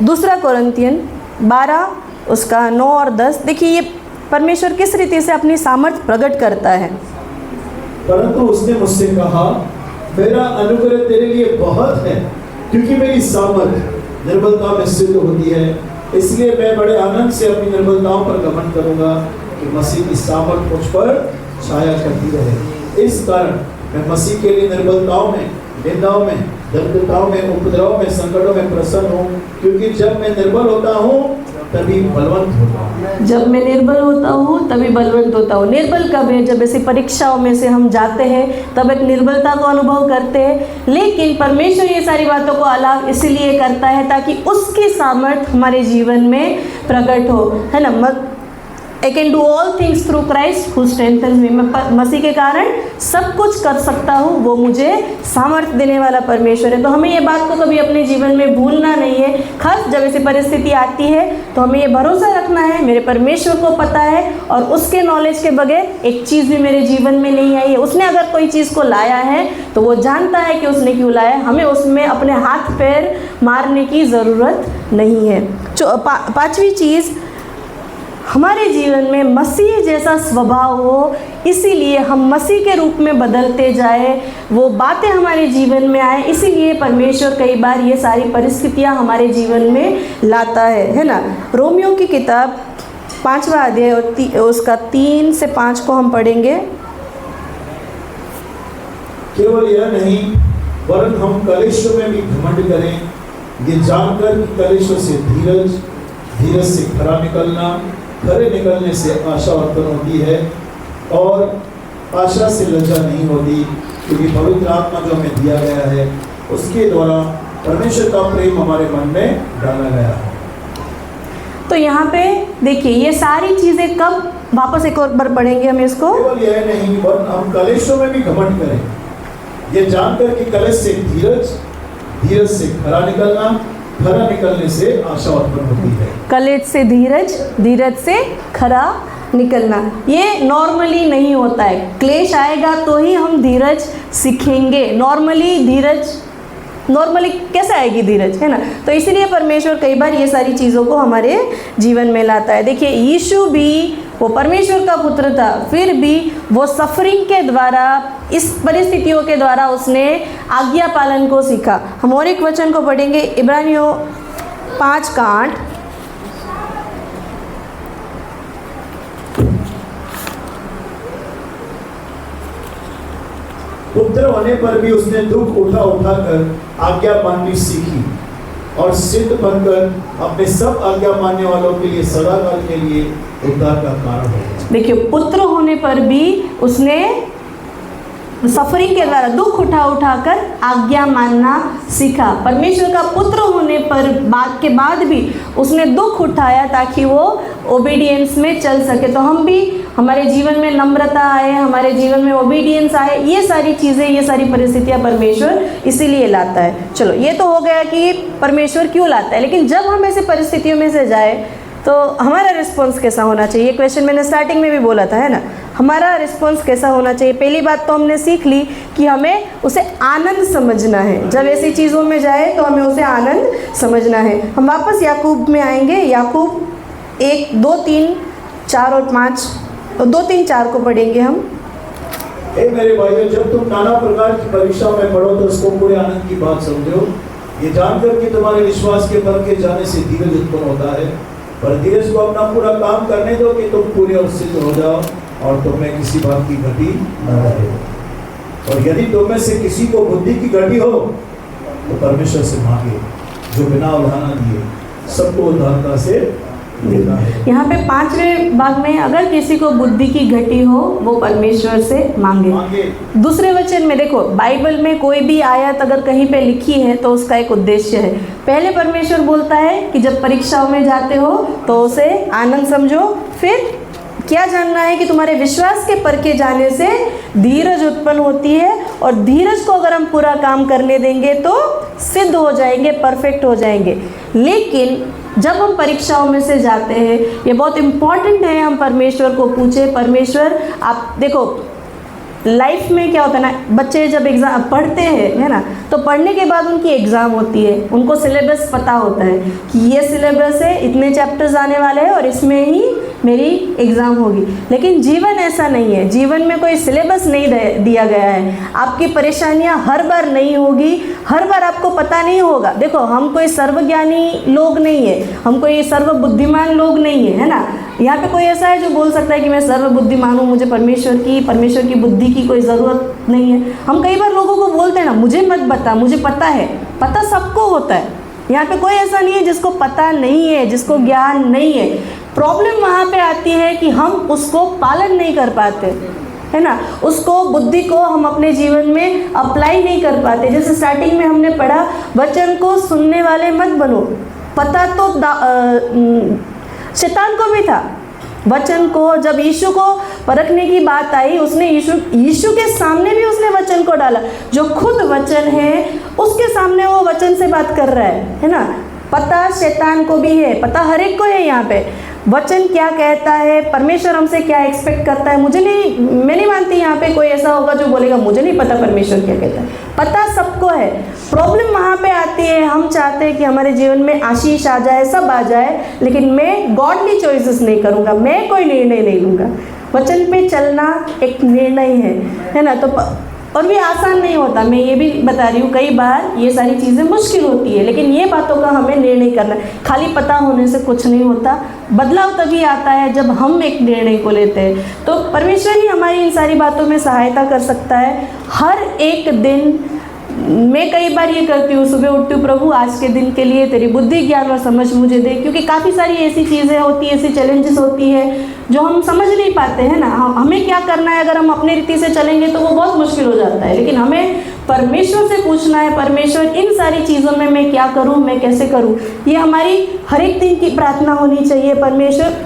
2 कोरिन्थियन 12 उसका 9 और 10। देखिए ये परमेश्वर किस रीति से अपनी सामर्थ्य प्रकट करता है। परंतु उसने मुझसे कहा मेरा अनुग्रह तेरे लिए बहुत है, क्योंकि मेरी सामर्थ निर्बलता में सिद्ध होती है। इसलिए मैं बड़े आनंद से अपनी निर्बलताओं पर घमंड करूंगा कि मसीह की सामर्थ मुझ पर छाया करती रहे। इस कारण मैं मसीह के लिए निर्बलताओं में, निंदाओं में, दरिद्रताओं में, उपद्रव में, संकटों में प्रसन्न हूँ, क्योंकि जब मैं निर्बल होता हूँ तभी बलवंत होता हूँ। जब मैं निर्बल होता हूँ तभी बलवंत होता हूँ। निर्बल कब है? जब ऐसी परीक्षाओं में से हम जाते हैं तब एक निर्बलता को अनुभव करते हैं। लेकिन परमेश्वर ये सारी बातों को अलाव इसलिए करता है ताकि उसकी सामर्थ हमारे जीवन में प्रकट हो, है ना। I can do all things through Christ who strengthens me। मैं मसीह के कारण सब कुछ कर सकता हूँ, वो मुझे सामर्थ्य देने वाला परमेश्वर है। तो हमें ये बात को कभी अपने जीवन में भूलना नहीं है। खास जब ऐसी परिस्थिति आती है तो हमें ये भरोसा रखना है मेरे परमेश्वर को पता है और उसके नॉलेज के बगैर एक चीज़ भी मेरे जीवन में नहीं आई है। उसने अगर कोई चीज़ को लाया है तो वो जानता है कि उसने क्यों लाया है, हमें उसमें अपने हाथ पैर मारने की ज़रूरत नहीं है। 5वीं चीज़, हमारे जीवन में मसीह जैसा स्वभाव हो, इसीलिए हम मसीह के रूप में बदलते जाए, वो बातें हमारे जीवन में आए। इसीलिए परमेश्वर कई बार ये सारी परिस्थितियां हमारे जीवन में लाता है ना। रोमियो की किताब 5वां अध्याय और उसका 3 से 5 को हम पढ़ेंगे। केवल यह नहीं वरन हम कलेशों में भी घमंड करें, ये जानकर कि कलेशों से धीरज, धीरज से खरा निकलना, खरे निकलने से आशा उत्पन्न होती है और आशा से लज्जा नहीं होती, क्योंकि पवित्र आत्मा जो हमें दिया गया है उसके द्वारा परमेश्वर का प्रेम हमारे मन में डाला गया है। तो यहाँ पे देखिए ये सारी चीज़ें कब, वापस एक और बार पढ़ेंगे हम इसको। केवल यह नहीं वरन हम कलेशों में भी घमंड करें, ये जानकर कि कलेश से धीरज, धीरज से खरा निकलना, खरा निकलने से आशा उत्पन्न होती है। कलेश से धीरज, धीरज से खरा निकलना, ये नॉर्मली नहीं होता है। क्लेश आएगा तो ही हम धीरज सीखेंगे। नॉर्मली कैसे आएगी धीरज, है ना। तो इसीलिए परमेश्वर कई बार ये सारी चीज़ों को हमारे जीवन में लाता है। देखिए यीशु भी वो परमेश्वर का पुत्र था, फिर भी वो सफरिंग के द्वारा, इस परिस्थितियों के द्वारा उसने आज्ञा पालन को सीखा। हम और एक वचन को पढ़ेंगे, इब्रानियों 5 का 8। पुत्र होने पर भी उसने दुख उठा कर आज्ञा माननी सीखी और सिद्ध बनकर अपने सब आज्ञा मानने वालों के लिए सदाकाल के लिए उद्धार का कारण हो। देखिए पुत्र होने पर भी उसने सफरिंग के द्वारा दुख उठा कर आज्ञा मानना सीखा। परमेश्वर का पुत्र होने पर के बाद भी उसने दुख उठाया ताकि वो ओबीडियंस में चल सके। तो हम भी, हमारे जीवन में नम्रता आए, हमारे जीवन में ओबीडियंस आए, ये सारी चीज़ें, ये सारी परिस्थितियाँ परमेश्वर इसीलिए लाता है। चलो ये तो हो गया कि परमेश्वर क्यों लाता है। लेकिन जब हम ऐसी परिस्थितियों में से जाए तो हमारा रिस्पॉन्स कैसा होना चाहिए। क्वेश्चन मैंने स्टार्टिंग में भी बोला था, है ना, हमारा रिस्पॉन्स कैसा होना चाहिए। पहली बात तो हमने सीख ली कि हमें उसे आनंद समझना है। जब ऐसी चीज़ों में जाए तो हमें उसे आनंद समझना है। हम वापस याकूब में आएंगे, याकूब 1, 2, 3, 4 और 5, 2, 3, 4 को पढ़ेंगे हम। हे मेरे भाइयों, जब तुम नाना प्रकार की परीक्षा में पढ़ो तो उसको पूरे आनंद की बात समझो, ये जानकर कि तुम्हारे विश्वास के परखे जाने से धीरज उत्पन्न होता है। पर धीरज को अपना पूरा काम करने दो कि तुम पूरे और सिद्ध हो जाओ और तुम में किसी बात की घटी न रहे। और यदि तुम में से किसी को बुद्धि की घटी हो तो परमेश्वर से मांगे, जो बिना उधार दिए सबको उदारता से देता है। यहाँ पे 5वें भाग में अगर किसी को बुद्धि की घटी हो वो परमेश्वर से मांगे। दूसरे वचन में देखो, बाइबल में कोई भी आयत अगर कहीं पे लिखी है तो उसका एक उद्देश्य है। पहले परमेश्वर बोलता है कि जब परीक्षाओं में जाते हो तो उसे आनंद समझो, फिर क्या जानना है कि तुम्हारे विश्वास के परखे जाने से धीरज उत्पन्न होती है, और धीरज को अगर हम पूरा काम करने देंगे तो सिद्ध हो जाएंगे, परफेक्ट हो जाएंगे। लेकिन जब हम परीक्षाओं में से जाते हैं, ये बहुत इम्पॉर्टेंट है, हम परमेश्वर को पूछे, परमेश्वर आप देखो लाइफ में क्या होता है ना, बच्चे जब एग्ज़ाम पढ़ते हैं है ना, तो पढ़ने के बाद उनकी एग्ज़ाम होती है, उनको सिलेबस पता होता है कि ये सिलेबस है, इतने चैप्टर्स आने वाले हैं और इसमें ही मेरी एग्ज़ाम होगी। लेकिन जीवन ऐसा नहीं है, जीवन में कोई सिलेबस नहीं दिया गया है। आपकी परेशानियां हर बार नहीं होगी, हर बार आपको पता नहीं होगा। देखो, हम कोई सर्वज्ञानी लोग नहीं है, हम कोई सर्वबुद्धिमान लोग नहीं है, है ना। यहाँ पे कोई ऐसा है जो बोल सकता है कि मैं सर्वबुद्धिमान हूँ, मुझे परमेश्वर की बुद्धि की कोई ज़रूरत नहीं है। हम कई बार लोगों को बोलते हैं ना, मुझे मत बता, मुझे पता है। पता सबको होता है, यहाँ पे कोई ऐसा नहीं है जिसको पता नहीं है, जिसको ज्ञान नहीं है। प्रॉब्लम वहाँ पे आती है कि हम उसको पालन नहीं कर पाते, है ना, उसको बुद्धि को हम अपने जीवन में अप्लाई नहीं कर पाते। जैसे स्टार्टिंग में हमने पढ़ा, वचन को सुनने वाले मत बनो। पता तो शैतान को भी था। वचन को जब यीशु को परखने की बात आई, उसने यीशु के सामने भी उसने वचन को डाला। जो खुद वचन है उसके सामने वो वचन से बात कर रहा है ना। पता शैतान को भी है, पता हर एक को है। यहाँ पे वचन क्या कहता है, परमेश्वर हमसे क्या एक्सपेक्ट करता है, मैं नहीं मानती यहाँ पे कोई ऐसा होगा जो बोलेगा मुझे नहीं पता परमेश्वर क्या कहता है। पता सबको है। प्रॉब्लम वहाँ पे आती है, हम चाहते हैं कि हमारे जीवन में आशीष आ जाए, सब आ जाए, लेकिन मैं गॉडली चॉइसेस नहीं करूँगा, मैं कोई निर्णय नहीं लूँगा। वचन पे चलना एक निर्णय है ना। तो और भी आसान नहीं होता, मैं ये भी बता रही हूँ, कई बार ये सारी चीज़ें मुश्किल होती है, लेकिन ये बातों का हमें निर्णय करना है। खाली पता होने से कुछ नहीं होता, बदलाव तभी आता है जब हम एक निर्णय को लेते हैं। तो परमेश्वर ही हमारी इन सारी बातों में सहायता कर सकता है। हर एक दिन मैं कई बार ये करती हूँ, सुबह उठती हूँ, प्रभु आज के दिन के लिए तेरी बुद्धि ज्ञान और समझ मुझे दे, क्योंकि काफ़ी सारी ऐसी चीज़ें होती है, ऐसी चैलेंजेस होती है जो हम समझ नहीं पाते हैं ना। हमें क्या करना है, अगर हम अपनी रीति से चलेंगे तो वो बहुत मुश्किल हो जाता है। लेकिन हमें परमेश्वर से पूछना है, परमेश्वर इन सारी चीज़ों में मैं क्या करूँ, मैं कैसे करूँ। ये हमारी हर एक दिन की प्रार्थना होनी चाहिए। परमेश्वर,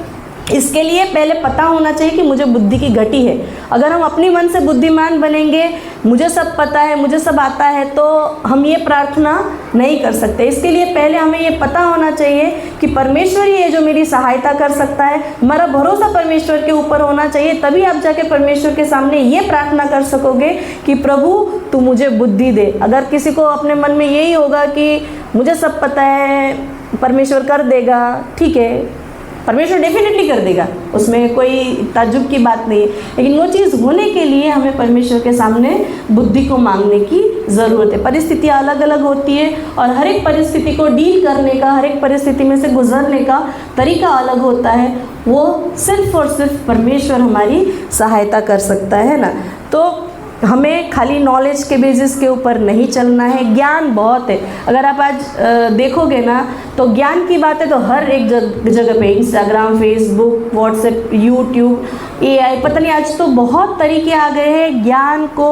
इसके लिए पहले पता होना चाहिए कि मुझे बुद्धि की घटी है। अगर हम अपनी मन से बुद्धिमान बनेंगे, मुझे सब पता है, मुझे सब आता है, तो हम ये प्रार्थना नहीं कर सकते। इसके लिए पहले हमें ये पता होना चाहिए कि परमेश्वर ही है जो मेरी सहायता कर सकता है। हमारा भरोसा परमेश्वर के ऊपर होना चाहिए, तभी आप जाके परमेश्वर के सामने ये प्रार्थना कर सकोगे कि प्रभु तू मुझे बुद्धि दे। अगर किसी को अपने मन में यही होगा कि मुझे सब पता है, परमेश्वर कर देगा, ठीक है, परमेश्वर डेफिनेटली कर देगा, उसमें कोई ताज्जुब की बात नहीं है। लेकिन वो चीज़ होने के लिए हमें परमेश्वर के सामने बुद्धि को मांगने की ज़रूरत है। परिस्थितियाँ अलग अलग होती है और हर एक परिस्थिति को डील करने का, हर एक परिस्थिति में से गुजरने का तरीका अलग होता है। वो सिर्फ और सिर्फ परमेश्वर हमारी सहायता कर सकता है ना। तो हमें खाली नॉलेज के बेसिस के ऊपर नहीं चलना है। ज्ञान बहुत है, अगर आप आज देखोगे ना तो ज्ञान की बातें तो हर एक जगह पे, Instagram, Facebook, WhatsApp, YouTube, AI, पता नहीं आज तो बहुत तरीके आ गए हैं ज्ञान को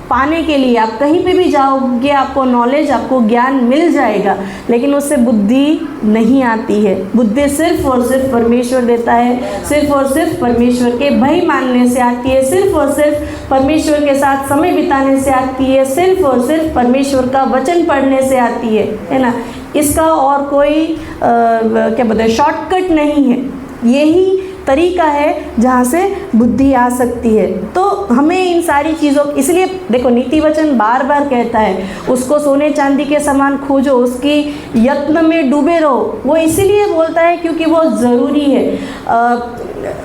पाने के लिए। आप कहीं पे भी जाओगे आपको नॉलेज, आपको ज्ञान मिल जाएगा, लेकिन उससे बुद्धि नहीं आती है। बुद्धि सिर्फ और सिर्फ परमेश्वर देता है, सिर्फ और सिर्फ परमेश्वर के भय मानने से आती है, सिर्फ और सिर्फ परमेश्वर के साथ समय बिताने से आती है, सिर्फ और सिर्फ परमेश्वर का वचन पढ़ने से आती है ना। इसका और कोई क्या बोलते हैं, शॉर्टकट नहीं है। यही तरीका है जहाँ से बुद्धि आ सकती है। तो हमें इन सारी चीज़ों, इसलिए देखो नीति वचन बार बार कहता है उसको सोने चांदी के समान खोजो, उसकी यत्न में डूबे रहो। वो इसीलिए बोलता है क्योंकि वो ज़रूरी है।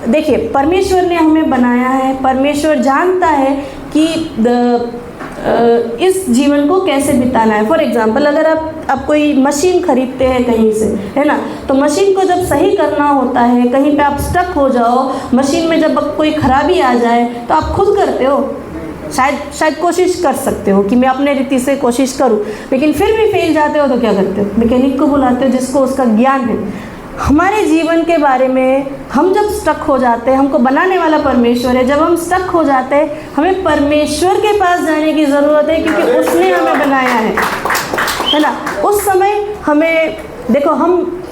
देखिए, परमेश्वर ने हमें बनाया है, परमेश्वर जानता है कि इस जीवन को कैसे बिताना है। फॉर एग्जांपल अगर आप कोई मशीन खरीदते हैं कहीं से, है ना, तो मशीन को जब सही करना होता है, कहीं पे आप स्टक हो जाओ, मशीन में जब कोई खराबी आ जाए तो आप खुद करते हो, शायद कोशिश कर सकते हो कि मैं अपने रीति से कोशिश करूं, लेकिन फिर भी फेल जाते हो तो क्या करते हो? मैकेनिक को बुलाते हो जिसको उसका ज्ञान है। हमारे जीवन के बारे में हम जब स्टक हो जाते हैं, हमको बनाने वाला परमेश्वर है, जब हम स्टक हो जाते हैं हमें परमेश्वर के पास जाने की ज़रूरत है, क्योंकि उसने हमें बनाया है ना। उस समय हमें देखो, हम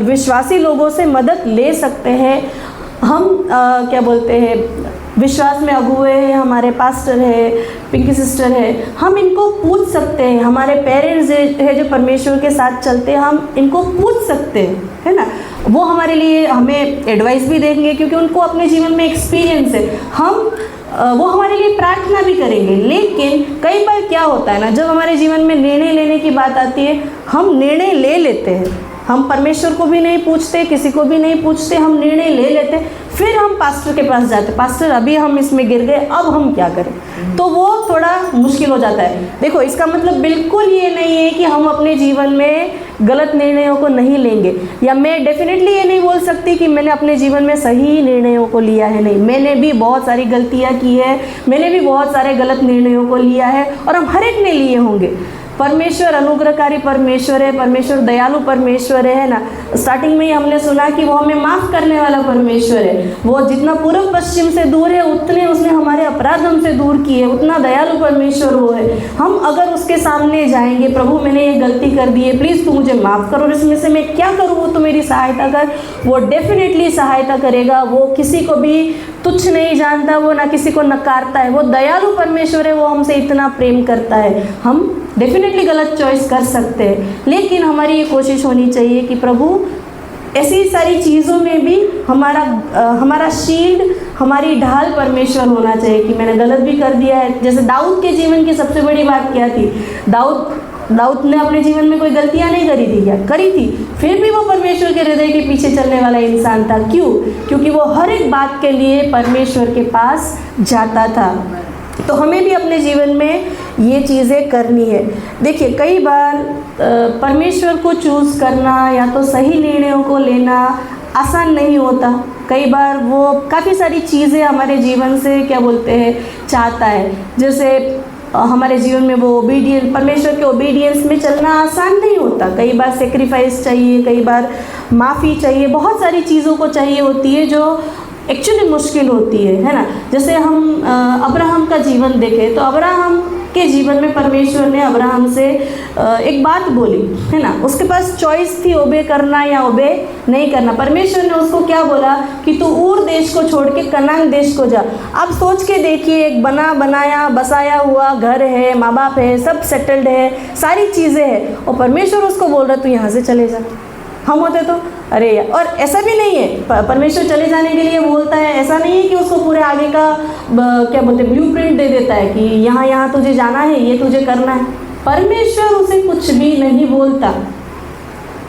विश्वासी लोगों से मदद ले सकते हैं। हम क्या बोलते हैं, विश्वास में अगुए हैं, हमारे पास्टर है, पिंकी सिस्टर है, हम इनको पूछ सकते हैं। हमारे पेरेंट्स है जो परमेश्वर के साथ चलते हैं, हम इनको पूछ सकते हैं, है ना। वो हमारे लिए हमें एडवाइस भी देंगे, क्योंकि उनको अपने जीवन में एक्सपीरियंस है। वो हमारे लिए प्रार्थना भी करेंगे। लेकिन कई बार क्या होता है ना, जब हमारे जीवन में निर्णय लेने की बात आती है, हम निर्णय ले लेते हैं, हम परमेश्वर को भी नहीं पूछते, किसी को भी नहीं पूछते, हम निर्णय ले लेते, फिर हम पास्टर के पास जाते, पास्टर अभी हम इसमें गिर गए, अब हम क्या करें? तो वो थोड़ा मुश्किल हो जाता है। देखो, इसका मतलब बिल्कुल ये नहीं है कि हम अपने जीवन में गलत निर्णयों को नहीं लेंगे, या मैं डेफिनेटली ये नहीं बोल सकती कि मैंने अपने जीवन में सही निर्णयों को लिया है। नहीं, मैंने भी बहुत सारी गलतियाँ की है, मैंने भी बहुत सारे गलत निर्णयों को लिया है, और हम हर एक ने लिए होंगे। परमेश्वर अनुग्रहकारी परमेश्वर है, परमेश्वर दयालु परमेश्वर है ना। स्टार्टिंग में ही हमने सुना कि वो हमें माफ़ करने वाला परमेश्वर है। वो जितना पूर्व पश्चिम से दूर है, उतने उसने हमारे अपराध हमसे दूर किए, उतना दयालु परमेश्वर वो है। हम अगर उसके सामने जाएंगे, प्रभु मैंने ये गलती कर दी है, प्लीज़ तू मुझे माफ़ करो, और इसमें से मैं क्या करूँ, वो तो मेरी सहायता कर, वो डेफिनेटली सहायता करेगा। वो किसी को भी तुच्छ नहीं जानता, वो ना किसी को नकारता है, वो दयालु परमेश्वर है, वो हमसे इतना प्रेम करता है। हम डेफिनेटली गलत चॉइस कर सकते हैं, लेकिन हमारी ये कोशिश होनी चाहिए कि प्रभु ऐसी सारी चीज़ों में भी हमारा शील्ड, हमारी ढाल परमेश्वर होना चाहिए कि मैंने गलत भी कर दिया है। जैसे दाऊद के जीवन की सबसे बड़ी बात क्या थी? दाऊद ने अपने जीवन में कोई गलतियां नहीं करी थी, क्या करी थी? फिर भी वो परमेश्वर के हृदय के पीछे चलने वाला इंसान था। क्यों? क्योंकि वो हर एक बात के लिए परमेश्वर के पास जाता था। तो हमें भी अपने जीवन में ये चीज़ें करनी है। देखिए, कई बार परमेश्वर को चूज़ करना या तो सही निर्णयों को लेना आसान नहीं होता। कई बार वो काफ़ी सारी चीज़ें हमारे जीवन से क्या बोलते हैं चाहता है। जैसे हमारे जीवन में वो परमेश्वर के ओबीडियंस में चलना आसान नहीं होता। कई बार सेक्रीफाइस चाहिए, कई बार माफ़ी चाहिए, बहुत सारी चीज़ों को चाहिए होती है जो एक्चुअली मुश्किल होती है ना। जैसे हम अब्राहम का जीवन देखें तो अब्राहम के जीवन में परमेश्वर ने अब्राहम से एक बात बोली, है ना। उसके पास चॉइस थी ओबे करना या ओबे नहीं करना। परमेश्वर ने उसको क्या बोला कि तू ऊर देश को छोड़ के कनान देश को जा। आप सोच के देखिए, एक बनाया बसाया हुआ घर है, माँ बाप है, सब सेटल्ड है, सारी चीज़ें हैं, और परमेश्वर उसको बोल रहा तू यहाँ से चले जा। हम होते तो अरे यार, और ऐसा भी नहीं है परमेश्वर चले जाने के लिए बोलता है, ऐसा नहीं है कि उसको पूरे आगे का क्या बोलते हैं ब्लूप्रिंट दे देता है कि यहाँ तुझे जाना है, ये तुझे करना है। परमेश्वर उसे कुछ भी नहीं बोलता।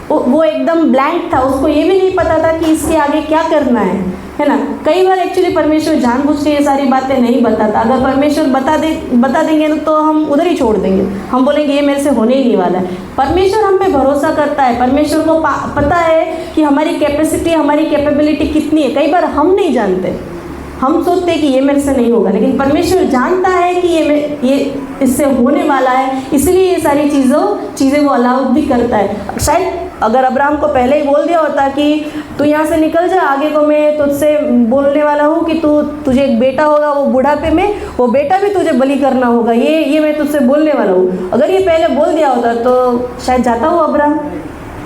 वो एकदम ब्लैंक था, उसको ये भी नहीं पता था कि इसके आगे क्या करना है ना। कई बार एक्चुअली परमेश्वर जानबूझ के ये सारी बातें नहीं बताता। अगर परमेश्वर बता देंगे तो हम उधर ही छोड़ देंगे, हम बोलेंगे ये मेरे से होने ही नहीं वाला है। परमेश्वर हम पे भरोसा करता है, परमेश्वर को पता है कि हमारी कैपेसिटी, हमारी कैपेबिलिटी कितनी है। कई बार हम नहीं जानते, हम सोचते हैं कि ये मेरे से नहीं होगा, लेकिन परमेश्वर जानता है कि ये इससे होने वाला है, इसलिए ये सारी चीज़ें वो अलाउ भी करता है। शायद अगर अब्राहम को पहले ही बोल दिया होता कि तू यहाँ से निकल जा, आगे को मैं तुझसे बोलने वाला हूँ कि तुझे एक बेटा होगा, वो बुढ़ापे में वो बेटा भी तुझे बलि करना होगा, ये मैं तुझसे बोलने वाला हूँ। अगर ये पहले बोल दिया होता तो शायद जाता हो अब्राहम,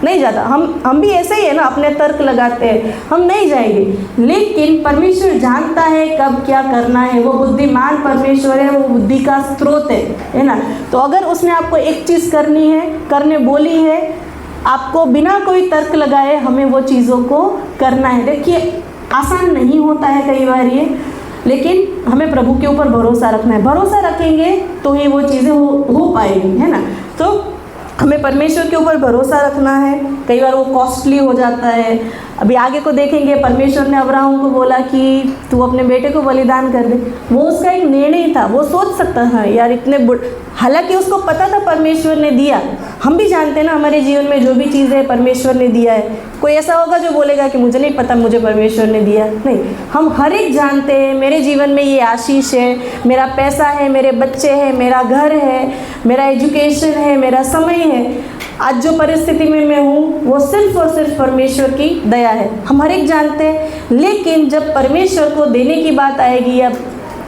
नहीं जाता। हम भी ऐसे ही है ना, अपने तर्क लगाते हैं, हम नहीं जाएंगे। लेकिन परमेश्वर जानता है कब क्या करना है, वो बुद्धिमान परमेश्वर है, वो बुद्धि का स्रोत है ना। तो अगर उसने आपको एक चीज़ करने बोली है, आपको बिना कोई तर्क लगाए हमें वो चीज़ों को करना है। देखिए, आसान नहीं होता है कई बार ये, लेकिन हमें प्रभु के ऊपर भरोसा रखना है। भरोसा रखेंगे तो ही वो चीज़ें हो पाएगी, है ना। तो हमें परमेश्वर के ऊपर भरोसा रखना है। कई बार वो कॉस्टली हो जाता है। अभी आगे को देखेंगे, परमेश्वर ने अब्राहम को बोला कि तू अपने बेटे को बलिदान कर दे। वो उसका एक निर्णय था, वो सोच सकता था यार इतने हालांकि उसको पता था परमेश्वर ने दिया। हम भी जानते हैं ना हमारे जीवन में जो भी चीज़ें परमेश्वर ने दिया है। कोई ऐसा होगा जो बोलेगा कि मुझे नहीं पता, मुझे परमेश्वर ने दिया, नहीं। हम हर एक जानते हैं मेरे जीवन में ये आशीष है, मेरा पैसा है, मेरे बच्चे हैं, मेरा घर है, मेरा एजुकेशन है, मेरा समय है। आज जो परिस्थिति में मैं हूँ वो सिर्फ और सिर्फ परमेश्वर की दया है, हम हर एक जानते हैं। लेकिन जब परमेश्वर को देने की बात आएगी या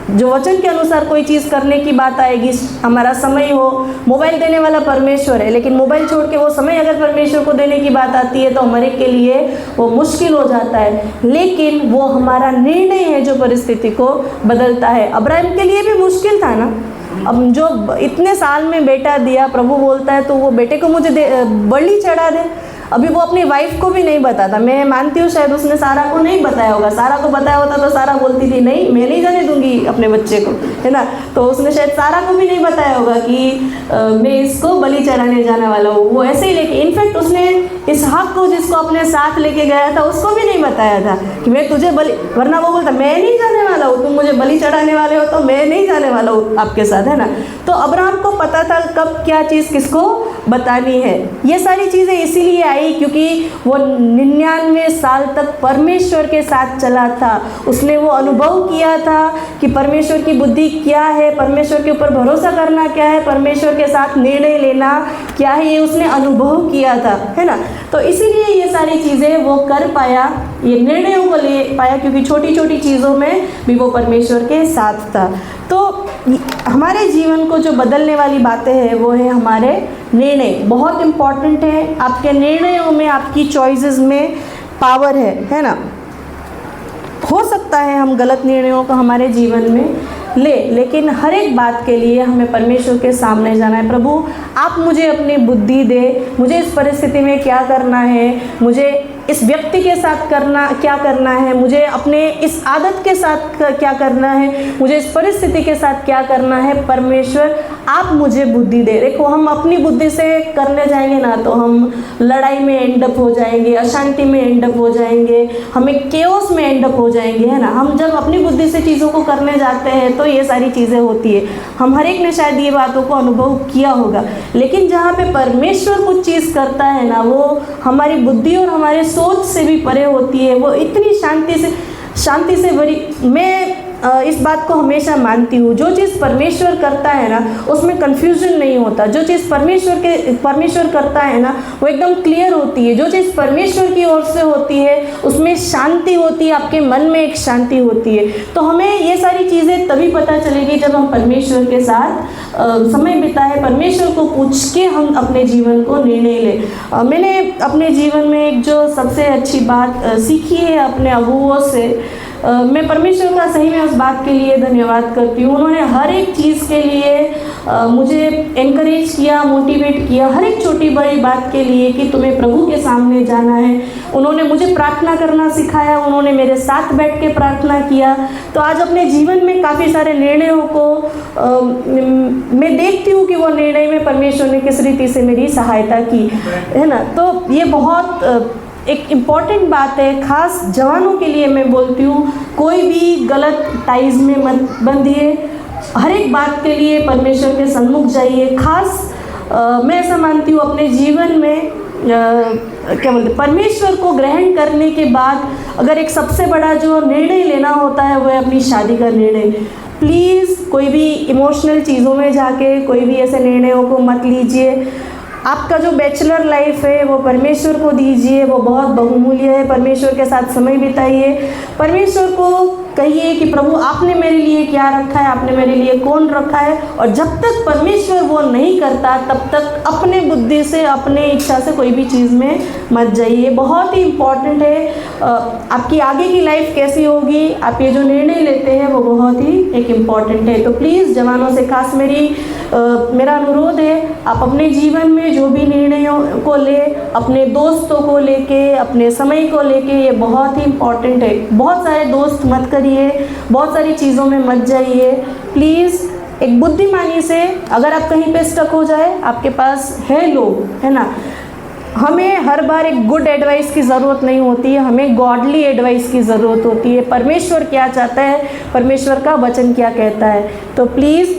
जो वचन के अनुसार कोई चीज़ करने की बात आएगी, हमारा समय हो, मोबाइल देने वाला परमेश्वर है, लेकिन मोबाइल छोड़ के वो समय अगर परमेश्वर को देने की बात आती है तो हमारे के लिए वो मुश्किल हो जाता है। लेकिन वो हमारा निर्णय है जो परिस्थिति को बदलता है। अब्राहम के लिए भी मुश्किल था ना, अब जो इतने साल में बेटा दिया, प्रभु बोलता है तो वो बेटे को मुझे बलि चढ़ा दे। अभी वो अपनी वाइफ को भी नहीं बताता। मैं मानती हूँ शायद उसने सारा को नहीं बताया होगा। सारा को बताया होता तो सारा बोलती थी नहीं मैं नहीं जाने दूंगी अपने बच्चे को, है ना। तो उसने शायद सारा को भी नहीं बताया होगा कि मैं इसको बलि चढ़ाने जाने वाला हूँ। वो ऐसे ही लेके, इनफैक्ट उसने इसहाक को जिसको अपने साथ लेके गया था उसको भी नहीं बताया था कि मैं तुझे बलि, वरना वो बोलता मैं नहीं जाने वाला हूँ, तुम मुझे बलि चढ़ाने वाले हो तो मैं नहीं जाने वाला हूँ आपके साथ, है ना। तो अब्राहम को पता था कब क्या चीज़ किसको बतानी है। ये सारी चीज़ें इसीलिए आई क्योंकि वो 99 साल तक परमेश्वर के साथ चला था। उसने वो अनुभव किया था कि परमेश्वर की बुद्धि क्या है, परमेश्वर के ऊपर भरोसा करना क्या है, परमेश्वर के साथ निर्णय लेना क्या है, ये उसने अनुभव किया था, है ना। तो इसीलिए ये सारी चीज़ें वो कर पाया, ये निर्णयों को ले पाया क्योंकि छोटी छोटी चीज़ों में भी वो परमेश्वर के साथ था। तो हमारे जीवन को जो बदलने वाली बातें हैं वो है हमारे निर्णय। बहुत इम्पॉर्टेंट है, आपके निर्णयों में, आपकी चॉइसेस में पावर है ना। हो सकता है हम गलत निर्णयों को हमारे जीवन में लेकिन हर एक बात के लिए हमें परमेश्वर के सामने जाना है। प्रभु आप मुझे अपनी बुद्धि दे, मुझे इस परिस्थिति में क्या करना है, मुझे इस व्यक्ति के साथ क्या करना है, मुझे अपने इस आदत के साथ क्या करना है, मुझे इस परिस्थिति के साथ क्या करना है। परमेश्वर आप मुझे बुद्धि दे। देखो हम अपनी बुद्धि से करने जाएंगे ना तो हम लड़ाई में एंडअप हो जाएंगे, अशांति में एंडअप हो जाएंगे, हमें केओस में एंडअप हो जाएंगे, है ना। हम जब अपनी बुद्धि से चीज़ों को करने जाते हैं तो ये सारी चीज़ें होती है। हम हर एक ने शायद ये बातों को अनुभव किया होगा। लेकिन जहाँ पे परमेश्वर कुछ चीज़ करता है ना, वो हमारी बुद्धि और हमारे सोच से भी परे होती है। वो इतनी शांति से भरी। मैं इस बात को हमेशा मानती हूँ, जो चीज़ परमेश्वर करता है ना उसमें कन्फ्यूजन नहीं होता। जो चीज़ परमेश्वर करता है ना वो एकदम क्लियर होती है। जो चीज़ परमेश्वर की ओर से होती है उसमें शांति होती है, आपके मन में एक शांति होती है। तो हमें ये सारी चीज़ें तभी पता चलेगी जब हम परमेश्वर के साथ समय बिताए, परमेश्वर को पूछ के हम अपने जीवन को निर्णय लें। मैंने अपने जीवन में एक जो सबसे अच्छी बात सीखी है अपने अगुओं से, मैं परमेश्वर का सही में उस बात के लिए धन्यवाद करती हूँ। उन्होंने हर एक चीज़ के लिए मुझे एनकरेज किया, मोटिवेट किया, हर एक छोटी बड़ी बात के लिए कि तुम्हें प्रभु के सामने जाना है। उन्होंने मुझे प्रार्थना करना सिखाया, उन्होंने मेरे साथ बैठ के प्रार्थना किया। तो आज अपने जीवन में काफ़ी सारे निर्णयों को मैं देखती हूँ कि वो निर्णय में परमेश्वर ने किस रीति से मेरी सहायता की, है ना। तो ये बहुत एक इम्पॉर्टेंट बात है, खास जवानों के लिए मैं बोलती हूँ, कोई भी गलत टाइज में मत बंधिए। हर एक बात के लिए परमेश्वर के सन्मुख जाइए। खास मैं ऐसा मानती हूँ अपने जीवन में क्या बोलते, परमेश्वर को ग्रहण करने के बाद अगर एक सबसे बड़ा जो निर्णय लेना होता है वो है अपनी शादी का निर्णय। प्लीज़ कोई भी इमोशनल चीज़ों में जाके कोई भी ऐसे निर्णयों को मत लीजिए। आपका जो बैचलर लाइफ है वो परमेश्वर को दीजिए, वो बहुत बहुमूल्य है। परमेश्वर के साथ समय बिताइए, परमेश्वर को कहिए कि प्रभु आपने मेरे लिए क्या रखा है, आपने मेरे लिए कौन रखा है। और जब तक परमेश्वर वो नहीं करता तब तक अपने बुद्धि से, अपने इच्छा से कोई भी चीज़ में मत जाइए। बहुत ही इम्पॉर्टेंट है आपकी आगे की लाइफ कैसी होगी, आप ये जो निर्णय लेते हैं वो बहुत ही एक इम्पॉर्टेंट है। तो प्लीज़ जवानों से खास मेरा अनुरोध है, आप अपने जीवन में जो भी निर्णयों को ले, अपने दोस्तों को लेके, अपने समय को लेके, ये बहुत ही इम्पॉर्टेंट है। बहुत सारे दोस्त मत करिए, बहुत सारी चीज़ों में मत जाइए। प्लीज़ एक बुद्धिमानी से, अगर आप कहीं पे स्टक हो जाए, आपके पास है लोग, है ना, हमें हर बार एक गुड एडवाइस की ज़रूरत नहीं होती है, हमें गॉडली एडवाइस की ज़रूरत होती है। परमेश्वर क्या चाहता है, परमेश्वर का वचन क्या कहता है। तो प्लीज़,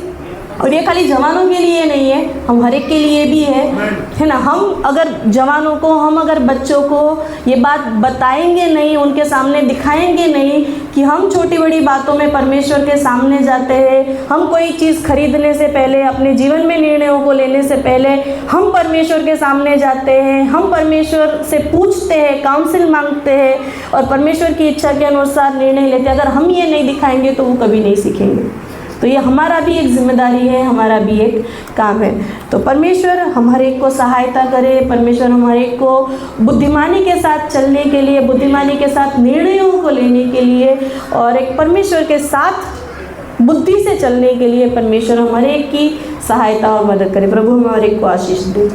और ये खाली जवानों के लिए नहीं है, हम हर एक के लिए भी है ना। हम अगर जवानों को, हम अगर बच्चों को ये बात बताएंगे नहीं, उनके सामने दिखाएंगे नहीं कि हम छोटी बड़ी बातों में परमेश्वर के सामने जाते हैं, हम कोई चीज़ खरीदने से पहले, अपने जीवन में निर्णयों को लेने से पहले हम परमेश्वर के सामने जाते हैं, हम परमेश्वर से पूछते हैं, काउंसिल मांगते हैं और परमेश्वर की इच्छा के अनुसार निर्णय लेते हैं, अगर हम ये नहीं दिखाएंगे तो वो कभी नहीं सीखेंगे। तो ये हमारा भी एक जिम्मेदारी है, हमारा भी एक काम है। तो परमेश्वर हम हर एक को सहायता करे, परमेश्वर हम हर एक को बुद्धिमानी के साथ चलने के लिए, बुद्धिमानी के साथ निर्णयों को लेने के लिए और एक परमेश्वर के साथ बुद्धि से चलने के लिए परमेश्वर हम हर एक की सहायता और मदद करे। प्रभु हम हर एक को आशीष दे।